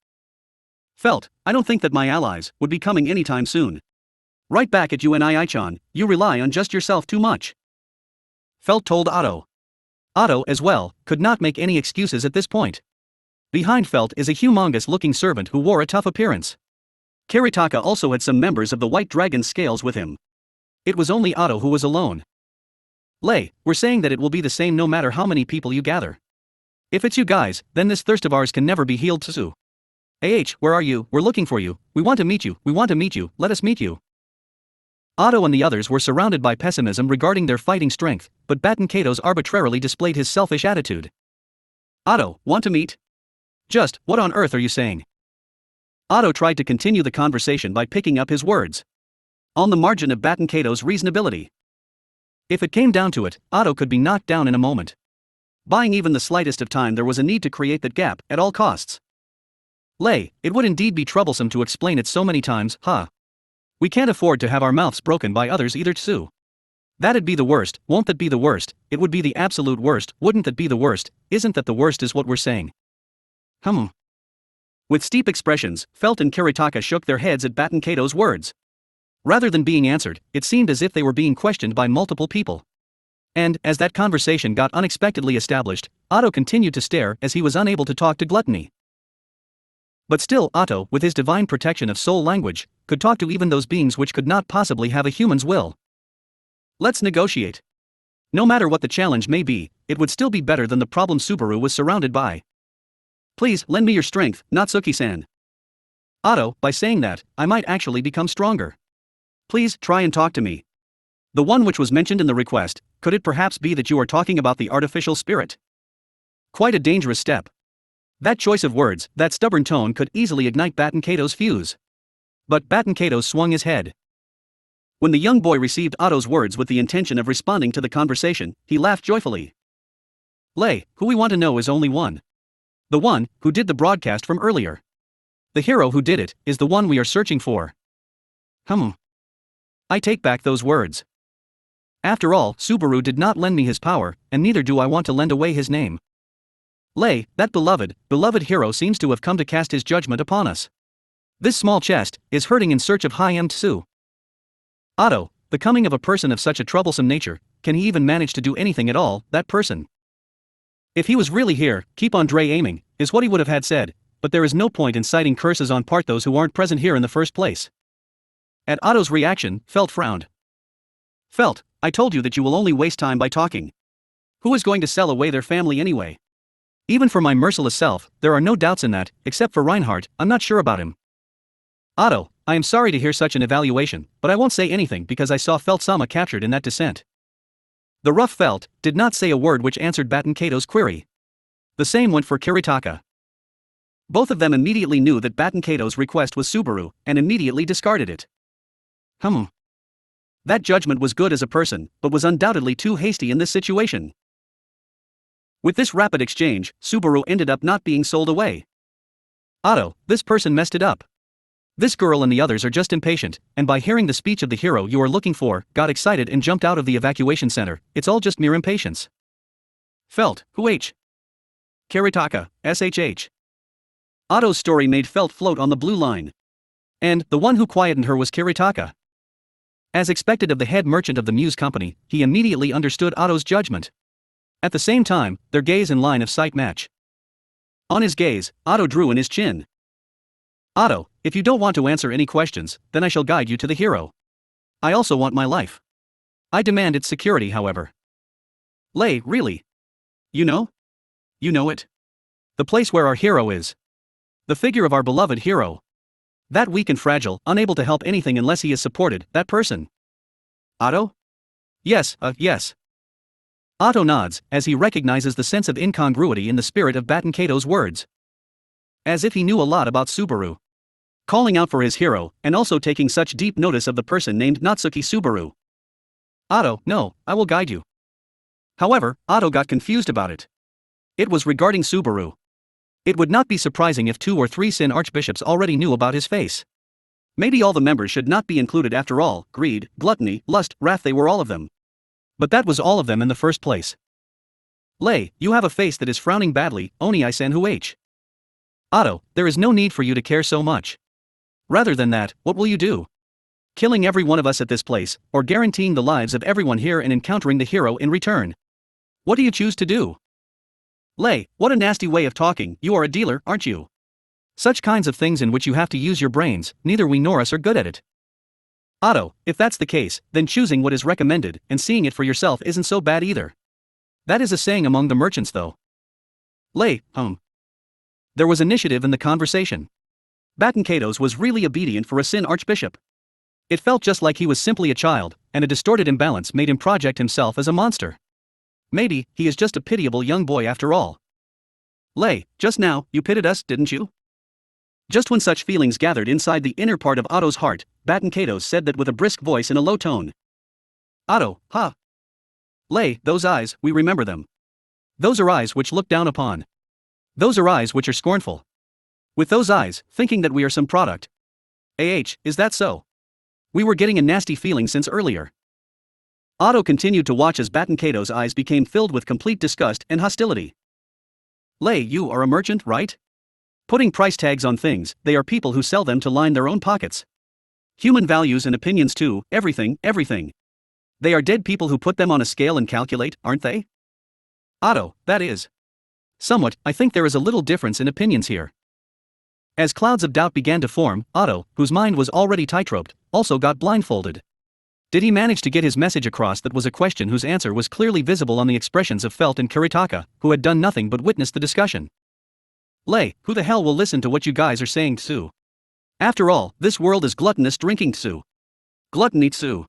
A: Felt, I don't think that my allies would be coming anytime soon. Right back at you and Ai-chan, you rely on just yourself too much. Felt told Otto. Otto, as well, could not make any excuses at this point. Behind Felt is a humongous-looking servant who wore a tough appearance. Kiritaka also had some members of the White Dragon's scales with him. It was only Otto who was alone. Lei, we're saying that it will be the same no matter how many people you gather. If it's you guys, then this thirst of ours can never be healed too. Where are you? We're looking for you. We want to meet you. Let us meet you. Otto and the others were surrounded by pessimism regarding their fighting strength, but Baton Kato's arbitrarily displayed his selfish attitude. Otto, want to meet? Just, what on earth are you saying? Otto tried to continue the conversation by picking up his words. On the margin of Baton Kato's reasonability. If it came down to it, Otto could be knocked down in a moment. Buying even the slightest of time, there was a need to create that gap, at all costs. Lei, it would indeed be troublesome to explain it so many times, huh? We can't afford to have our mouths broken by others either too. That'd be the worst, won't that be the worst? It would be the absolute worst, wouldn't that be the worst? Isn't that the worst is what we're saying? With steep expressions, Felt and Kiritaka shook their heads at Baton Kato's words. Rather than being answered, it seemed as if they were being questioned by multiple people. And, as that conversation got unexpectedly established, Otto continued to stare as he was unable to talk to Gluttony. But still Otto, with his divine protection of soul language, could talk to even those beings which could not possibly have a human's will. Let's negotiate. No matter what the challenge may be, it would still be better than the problem Subaru was surrounded by. Please, lend me your strength, Natsuki-san. Otto, by saying that, I might actually become stronger. Please, try and talk to me. The one which was mentioned in the request, could it perhaps be that you are talking about the artificial spirit? Quite a dangerous step. That choice of words, that stubborn tone could easily ignite Baton Kato's fuse. But Baton Kato swung his head. When the young boy received Otto's words with the intention of responding to the conversation, he laughed joyfully. Lei, who we want to know is only one. The one who did the broadcast from earlier. The hero who did it is the one we are searching for. I take back those words. After all, Subaru did not lend me his power, and neither do I want to lend away his name. Lei, that beloved hero seems to have come to cast his judgment upon us. This small chest is hurting in search of high-end Tsu. Otto, the coming of a person of such a troublesome nature, can he even manage to do anything at all, that person? If he was really here, keep on aiming, is what he would have had said, but there is no point in citing curses on part those who aren't present here in the first place. At Otto's reaction, Felt frowned. Felt, I told you that you will only waste time by talking. Who is going to sell away their family anyway? Even for my merciless self, there are no doubts in that, except for Reinhardt, I'm not sure about him. Otto, I am sorry to hear such an evaluation, but I won't say anything because I saw Felt-sama captured in that descent. The rough Felt did not say a word which answered Baton Kato's query. The same went for Kiritaka. Both of them immediately knew that Baton Kato's request was Subaru, and immediately discarded it. That judgment was good as a person, but was undoubtedly too hasty in this situation. With this rapid exchange, Subaru ended up not being sold away. Otto, this person messed it up. This girl and the others are just impatient, and by hearing the speech of the hero you are looking for, got excited and jumped out of the evacuation center. It's all just mere impatience. Felt, who H? Kiritaka, SHH. Otto's story made Felt float on the blue line. And the one who quietened her was Kiritaka. As expected of the head merchant of the Muse Company, he immediately understood Otto's judgment. At the same time, their gaze and line of sight match. On his gaze, Otto drew in his chin. Otto, if you don't want to answer any questions, then I shall guide you to the hero. I also want my life. I demand its security, however. Lei, really? You know? You know it? The place where our hero is. The figure of our beloved hero. That weak and fragile, unable to help anything unless he is supported, that person. Otto? Yes, yes. Otto nods, as he recognizes the sense of incongruity in the spirit of Baton Kato's words. As if he knew a lot about Subaru. Calling out for his hero, and also taking such deep notice of the person named Natsuki Subaru. Otto, no, I will guide you. However, Otto got confused about it. It was regarding Subaru. It would not be surprising if 2 or 3 Sin archbishops already knew about his face. Maybe all the members should not be included after all. Greed, gluttony, lust, wrath, they were all of them. But that was all of them in the first place. Lei, you have a face that is frowning badly, Oni-san who H. Otto, there is no need for you to care so much. Rather than that, what will you do? Killing every one of us at this place, or guaranteeing the lives of everyone here and encountering the hero in return? What do you choose to do? Lei, what a nasty way of talking, you are a dealer, aren't you? Such kinds of things in which you have to use your brains, neither we nor us are good at it. Otto, if that's the case, then choosing what is recommended, and seeing it for yourself isn't so bad either. That is a saying among the merchants though. Lei, There was initiative in the conversation. Baton Kato's was really obedient for a Sin archbishop. It felt just like he was simply a child, and a distorted imbalance made him project himself as a monster. Maybe, he is just a pitiable young boy after all. Lei, just now, you pitied us, didn't you? Just when such feelings gathered inside the inner part of Otto's heart, Baton Kato's said that with a brisk voice in a low tone. Otto, ha! Lei, those eyes, we remember them. Those are eyes which look down upon. Those are eyes which are scornful. With those eyes, thinking that we are some product. Is that so? We were getting a nasty feeling since earlier. Otto continued to watch as Baton Kato's eyes became filled with complete disgust and hostility. Lei, you are a merchant, right? Putting price tags on things, they are people who sell them to line their own pockets. Human values and opinions too, everything. They are dead people who put them on a scale and calculate, aren't they? Otto, that is. Somewhat, I think there is a little difference in opinions here. As clouds of doubt began to form, Otto, whose mind was already tightroped, also got blindfolded. Did he manage to get his message across? That was a question whose answer was clearly visible on the expressions of Felt and Kiritaka, who had done nothing but witness the discussion. Lei, who the hell will listen to what you guys are saying, Tsu? After all, this world is gluttonous drinking, Tsu. Gluttony, Tsu.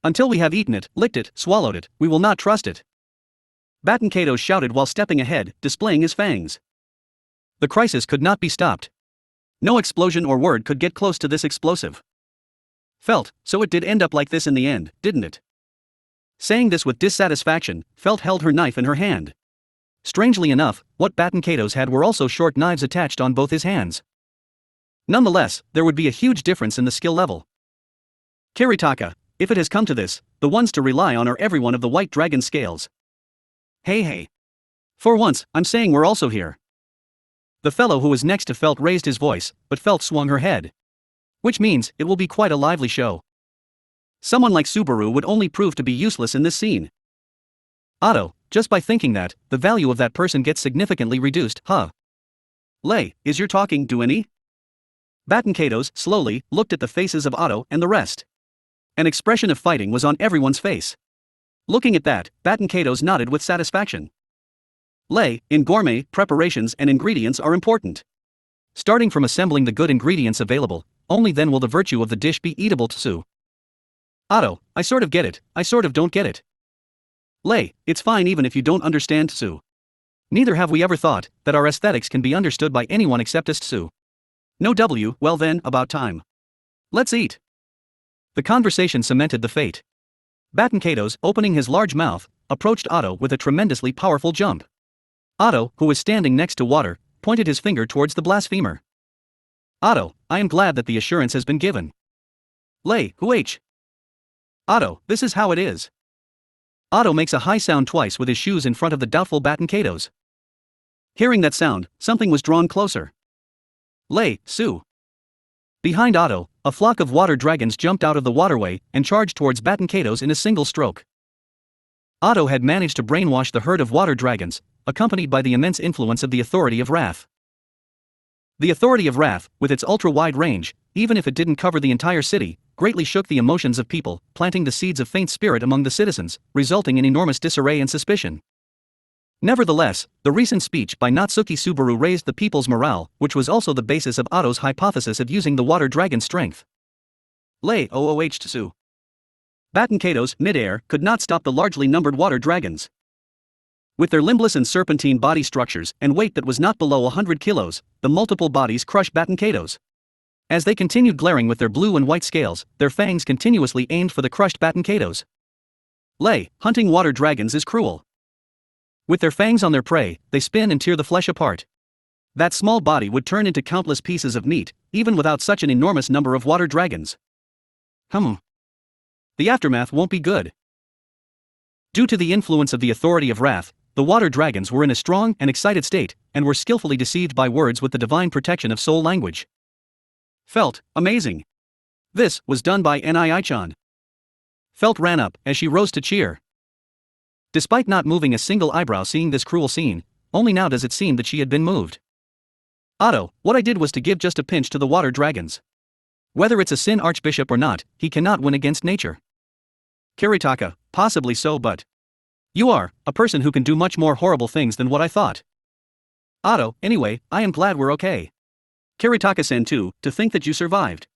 A: Until we have eaten it, licked it, swallowed it, we will not trust it. Baton Kato shouted while stepping ahead, displaying his fangs. The crisis could not be stopped. No explosion or word could get close to this explosive. Felt, so it did end up like this in the end, didn't it? Saying this with dissatisfaction, Felt held her knife in her hand. Strangely enough, what Baton Kato's had were also short knives attached on both his hands. Nonetheless, there would be a huge difference in the skill level. Kiritaka, if it has come to this, the ones to rely on are every one of the White Dragon scales. Hey. For once, I'm saying we're also here. The fellow who was next to Felt raised his voice, but Felt swung her head. Which means, it will be quite a lively show. Someone like Subaru would only prove to be useless in this scene. Otto, just by thinking that, the value of that person gets significantly reduced, huh? Lei, is your talking do any? Baton Kato's, slowly, looked at the faces of Otto and the rest. An expression of fighting was on everyone's face. Looking at that, Baton Kato's nodded with satisfaction. In gourmet, preparations and ingredients are important. Starting from assembling the good ingredients available, only then will the virtue of the dish be eatable too. Otto, I sort of get it, I sort of don't get it. It's fine even if you don't understand tsu. Neither have we ever thought that our aesthetics can be understood by anyone except us tsu. No W, well then, about time. Let's eat. The conversation cemented the fate. Baton Kato's, opening his large mouth, approached Otto with a tremendously powerful jump. Otto, who was standing next to Water, pointed his finger towards the blasphemer. Otto, I am glad that the assurance has been given. Otto, this is how it is. Otto makes a high sound twice with his shoes in front of the doubtful Baton Kato's. Hearing that sound, something was drawn closer. Sue. Behind Otto, a flock of water dragons jumped out of the waterway and charged towards Baton Kato's in a single stroke. Otto had managed to brainwash the herd of water dragons, accompanied by the immense influence of the Authority of Wrath. The Authority of Wrath, with its ultra-wide range, even if it didn't cover the entire city, greatly shook the emotions of people, planting the seeds of faint spirit among the citizens, resulting in enormous disarray and suspicion. Nevertheless, the recent speech by Natsuki Subaru raised the people's morale, which was also the basis of Otto's hypothesis of using the water dragon's strength. Tsu. Baton Kato's, mid-air, could not stop the largely numbered water dragons. With their limbless and serpentine body structures and weight that was not below 100 kilos, the multiple bodies crushed Baton Kato's. As they continued glaring with their blue and white scales, their fangs continuously aimed for the crushed Baton Kato's. Hunting water dragons is cruel. With their fangs on their prey, they spin and tear the flesh apart. That small body would turn into countless pieces of meat, even without such an enormous number of water dragons. The aftermath won't be good. Due to the influence of the Authority of Wrath, the water dragons were in a strong and excited state, and were skillfully deceived by words with the divine protection of soul language. Felt, amazing. This was done by Nii-chan. Felt ran up as she rose to cheer. Despite not moving a single eyebrow seeing this cruel scene, only now does it seem that she had been moved. Otto, what I did was to give just a pinch to the water dragons. Whether it's a sin archbishop or not, he cannot win against nature. Kiritaka, possibly so, but you are a person who can do much more horrible things than what I thought. Otto, anyway, I am glad we're okay. Kiritaka-sen too, to think that you survived.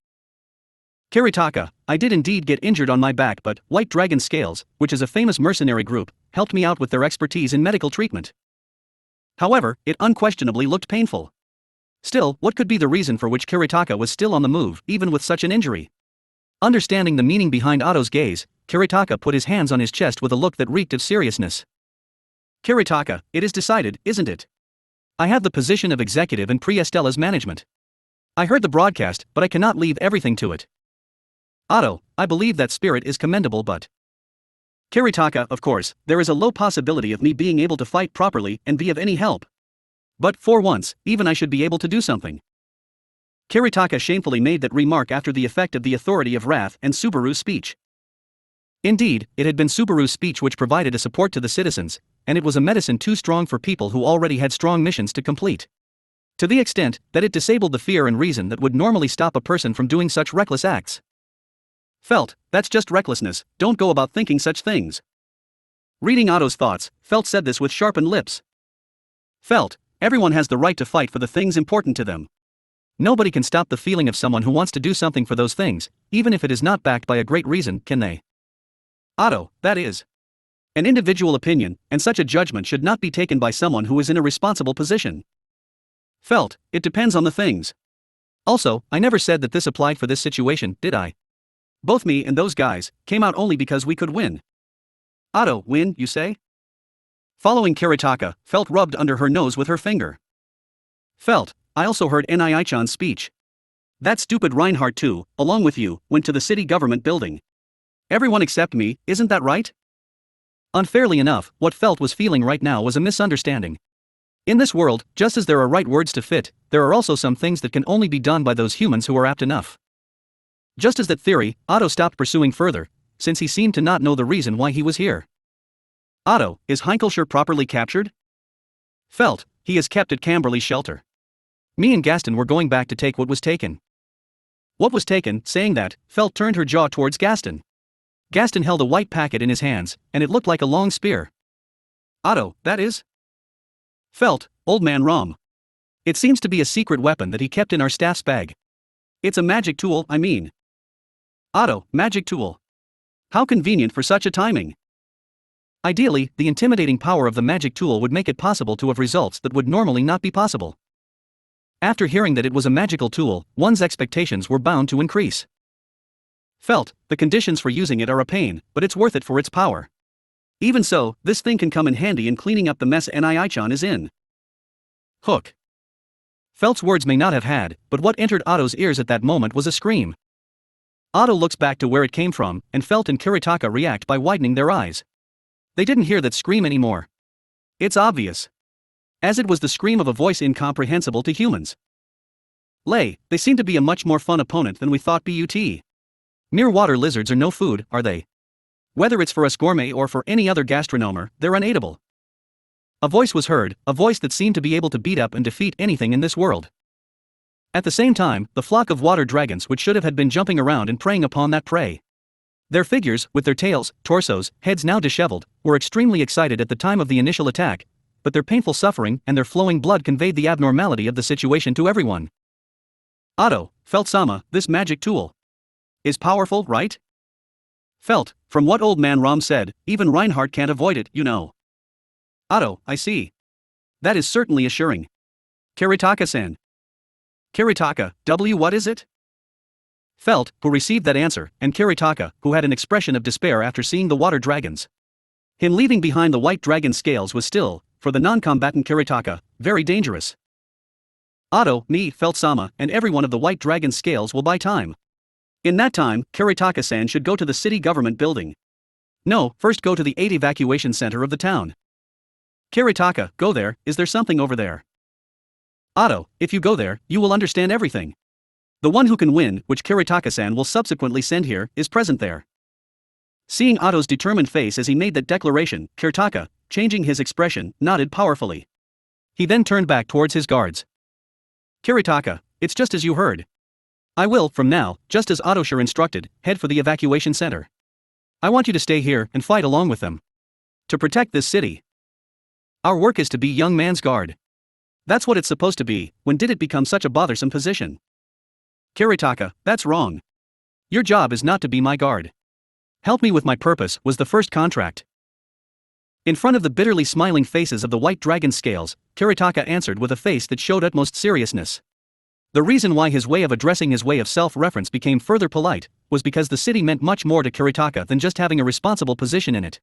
A: Kiritaka, I did indeed get injured on my back, but White Dragon Scales, which is a famous mercenary group, helped me out with their expertise in medical treatment. However, it unquestionably looked painful. Still, what could be the reason for which Kiritaka was still on the move, even with such an injury? Understanding the meaning behind Otto's gaze, Kiritaka put his hands on his chest with a look that reeked of seriousness. Kiritaka, it is decided, isn't it? I have the position of executive in Priestella's management. I heard the broadcast, but I cannot leave everything to it. Otto, I believe that spirit is commendable, but Kiritaka, of course, there is a low possibility of me being able to fight properly and be of any help. But for once, even I should be able to do something. Kiritaka shamefully made that remark after the effect of the Authority of Wrath and Subaru's speech. Indeed, it had been Subaru's speech which provided a support to the citizens, and it was a medicine too strong for people who already had strong missions to complete. To the extent that it disabled the fear and reason that would normally stop a person from doing such reckless acts. Felt, that's just recklessness, don't go about thinking such things. Reading Otto's thoughts, Felt said this with sharpened lips. Felt, everyone has the right to fight for the things important to them. Nobody can stop the feeling of someone who wants to do something for those things, even if it is not backed by a great reason, can they? Otto, that is an individual opinion, and such a judgment should not be taken by someone who is in a responsible position. Felt, it depends on the things. Also, I never said that this applied for this situation, did I? Both me and those guys came out only because we could win. Otto, win, you say? Following Kiritaka, Felt rubbed under her nose with her finger. Felt, I also heard Nii-chan's speech. That stupid Reinhardt too, along with you, went to the city government building. Everyone except me, isn't that right? Unfairly enough, what Felt was feeling right now was a misunderstanding. In this world, just as there are right words to fit, there are also some things that can only be done by those humans who are apt enough. Just as that theory, Otto stopped pursuing further, since he seemed to not know the reason why he was here. Otto, is Heinkelshire properly captured? Felt, he is kept at Camberley's shelter. Me and Gaston were going back to take what was taken. What was taken? Saying that, Felt turned her jaw towards Gaston. Gaston held a white packet in his hands, and it looked like a long spear. Otto, that is? Felt, Old Man Rom. It seems to be a secret weapon that he kept in our staff's bag. It's a magic tool, I mean. Otto, magic tool. How convenient for such a timing. Ideally, the intimidating power of the magic tool would make it possible to have results that would normally not be possible. After hearing that it was a magical tool, one's expectations were bound to increase. Felt, the conditions for using it are a pain, but it's worth it for its power. Even so, this thing can come in handy in cleaning up the mess Niichan is in. Hook. Felt's words may not have had, but what entered Otto's ears at that moment was a scream. Otto looks back to where it came from, and Felt and Kiritaka react by widening their eyes. They didn't hear that scream anymore. It's obvious. As it was the scream of a voice incomprehensible to humans. They seem to be a much more fun opponent than we thought. Mere water lizards are no food, are they? Whether it's for us gourmet or for any other gastronomer, they're unaidable. A voice was heard, a voice that seemed to be able to beat up and defeat anything in this world. At the same time, the flock of water dragons which should have had been jumping around and preying upon that prey. Their figures, with their tails, torsos, heads now disheveled, were extremely excited at the time of the initial attack, but their painful suffering and their flowing blood conveyed the abnormality of the situation to everyone. Otto, Felt-sama, this magic tool is powerful, right? Felt, from what Old Man Rom said, even Reinhardt can't avoid it, you know. Otto, I see. That is certainly assuring. Kiritaka-san. Kiritaka, what is it? Felt, who received that answer, and Kiritaka, who had an expression of despair after seeing the water dragons. Him leaving behind the white dragon scales was still, for the non-combatant Kiritaka, very dangerous. Otto, me, Felt-sama, and every one of the white dragon scales will buy time. In that time, Kiritaka-san should go to the city government building. No, first go to the 8 evacuation center of the town. Kiritaka, go there, is there something over there? Otto, if you go there, you will understand everything. The one who can win, which Kiritaka-san will subsequently send here, is present there. Seeing Otto's determined face as he made that declaration, Kiritaka, changing his expression, nodded powerfully. He then turned back towards his guards. Kiritaka, it's just as you heard. I will, from now, just as Otto sure instructed, head for the evacuation center. I want you to stay here and fight along with them. To protect this city. Our work is to be young man's guard. That's what it's supposed to be. When did it become such a bothersome position? Kiritaka, that's wrong. Your job is not to be my guard. Help me with my purpose was the first contract. In front of the bitterly smiling faces of the white dragon scales, Kiritaka answered with a face that showed utmost seriousness. The reason why his way of addressing his way of self-reference became further polite was because the city meant much more to Kiritaka than just having a responsible position in it.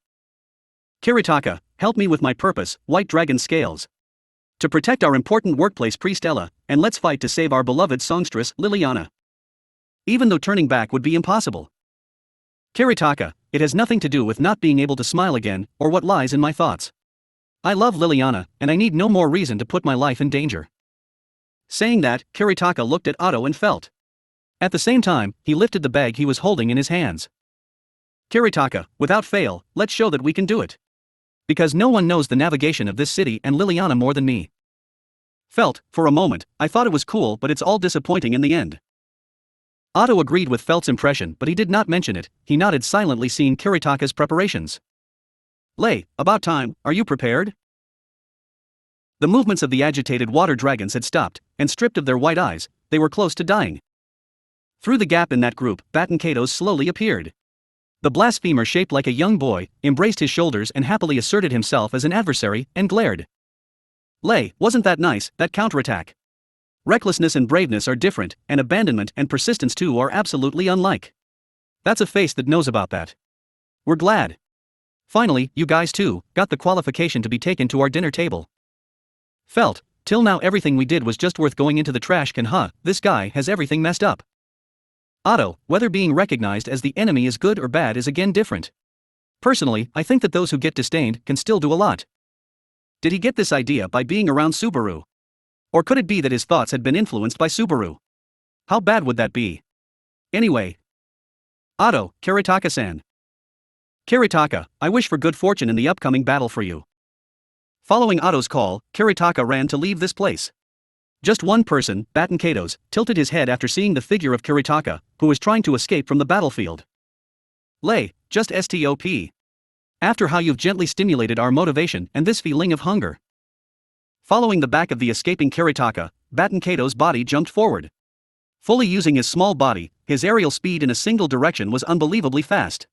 A: Kiritaka, help me with my purpose, white dragon scales. To protect our important workplace Priestella, and let's fight to save our beloved songstress Liliana. Even though turning back would be impossible. Kiritaka, it has nothing to do with not being able to smile again, or what lies in my thoughts. I love Liliana, and I need no more reason to put my life in danger. Saying that, Kiritaka looked at Otto and Felt. At the same time, he lifted the bag he was holding in his hands. Kiritaka, without fail, let's show that we can do it. Because no one knows the navigation of this city and Liliana more than me. Felt, for a moment, I thought it was cool, but it's all disappointing in the end. Otto agreed with Felt's impression, but he did not mention it. He nodded silently, seeing Kiritaka's preparations. About time, are you prepared? The movements of the agitated water dragons had stopped, and stripped of their white eyes, they were close to dying. Through the gap in that group, Baton Katos slowly appeared. The blasphemer, shaped like a young boy, embraced his shoulders and happily asserted himself as an adversary, and glared. Wasn't that nice, that counterattack? Recklessness and braveness are different, and abandonment and persistence too are absolutely unlike. That's a face that knows about that. We're glad. Finally, you guys too, got the qualification to be taken to our dinner table. Felt, till now everything we did was just worth going into the trash can. This guy has everything messed up. Otto, whether being recognized as the enemy is good or bad is again different. Personally, I think that those who get disdained can still do a lot. Did he get this idea by being around Subaru? Or could it be that his thoughts had been influenced by Subaru? How bad would that be? Anyway. Otto, Kiritaka-san. Kiritaka, I wish for good fortune in the upcoming battle for you. Following Otto's call, Kiritaka ran to leave this place. Just one person, Baton Katos, tilted his head after seeing the figure of Kiritaka, who was trying to escape from the battlefield. Lay, just stop. After how you've gently stimulated our motivation and this feeling of hunger. Following the back of the escaping Kiritaka, Baten Kato's body jumped forward. Fully using his small body, his aerial speed in a single direction was unbelievably fast.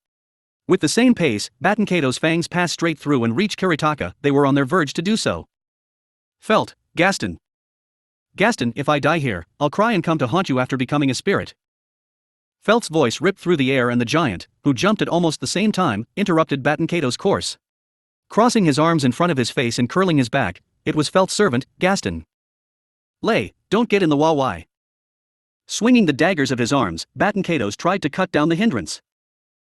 A: With the same pace, Baten Kato's fangs passed straight through and reached Kiritaka. They were on their verge to do so. Felt, Gaston. Gaston, if I die here, I'll cry and come to haunt you after becoming a spirit. Felt's voice ripped through the air and the giant, who jumped at almost the same time, interrupted Baten Kato's course. Crossing his arms in front of his face and curling his back, it was Felt's servant, Gaston. Lay, don't get in the why. Swinging the daggers of his arms, Baten Kato's tried to cut down the hindrance.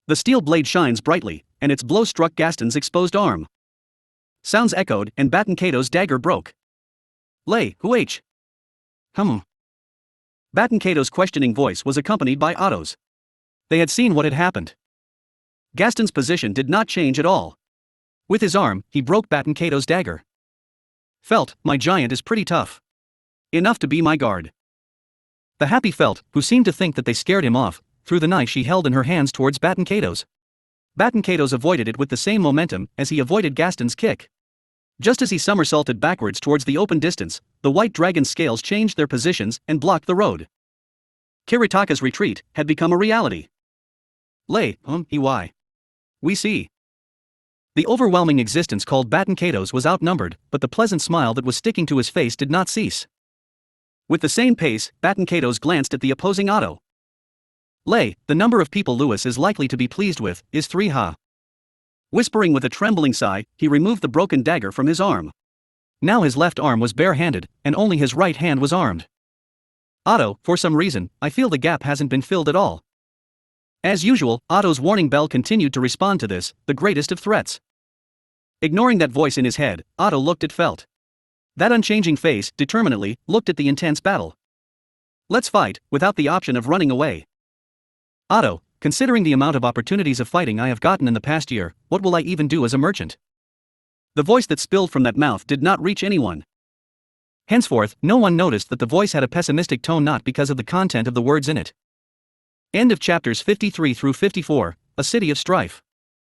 A: The steel blade shines brightly, and its blow struck Gaston's exposed arm. Sounds echoed, and Baten Kato's dagger broke. Lay, who? Baten Kato's questioning voice was accompanied by Otto's. They had seen what had happened. Gaston's position did not change at all. With his arm, he broke Baten Kato's dagger. Felt, my giant is pretty tough. Enough to be my guard. The happy Felt, who seemed to think that they scared him off, threw the knife she held in her hands towards Baten Kato's. Baten Kato's avoided it with the same momentum as he avoided Gaston's kick. Just as he somersaulted backwards towards the open distance, the white dragon's scales changed their positions and blocked the road. Kiritaka's retreat had become a reality. Lay, we see. The overwhelming existence called Baten Kato's was outnumbered, but the pleasant smile that was sticking to his face did not cease. With the same pace, Baten Kato's glanced at the opposing Otto. Lay, the number of people Lewis is likely to be pleased with is 3 ha. Whispering with a trembling sigh, he removed the broken dagger from his arm. Now his left arm was bare-handed, and only his right hand was armed. Otto, for some reason, I feel the gap hasn't been filled at all. As usual, Otto's warning bell continued to respond to this, the greatest of threats. Ignoring that voice in his head, Otto looked at Felt. That unchanging face, determinedly, looked at the intense battle. Let's fight, without the option of running away. Otto, considering the amount of opportunities of fighting I have gotten in the past year, what will I even do as a merchant? The voice that spilled from that mouth did not reach anyone. Henceforth, no one noticed that the voice had a pessimistic tone, not because of the content of the words in it. End of chapters 53 through 54, A City of Strife.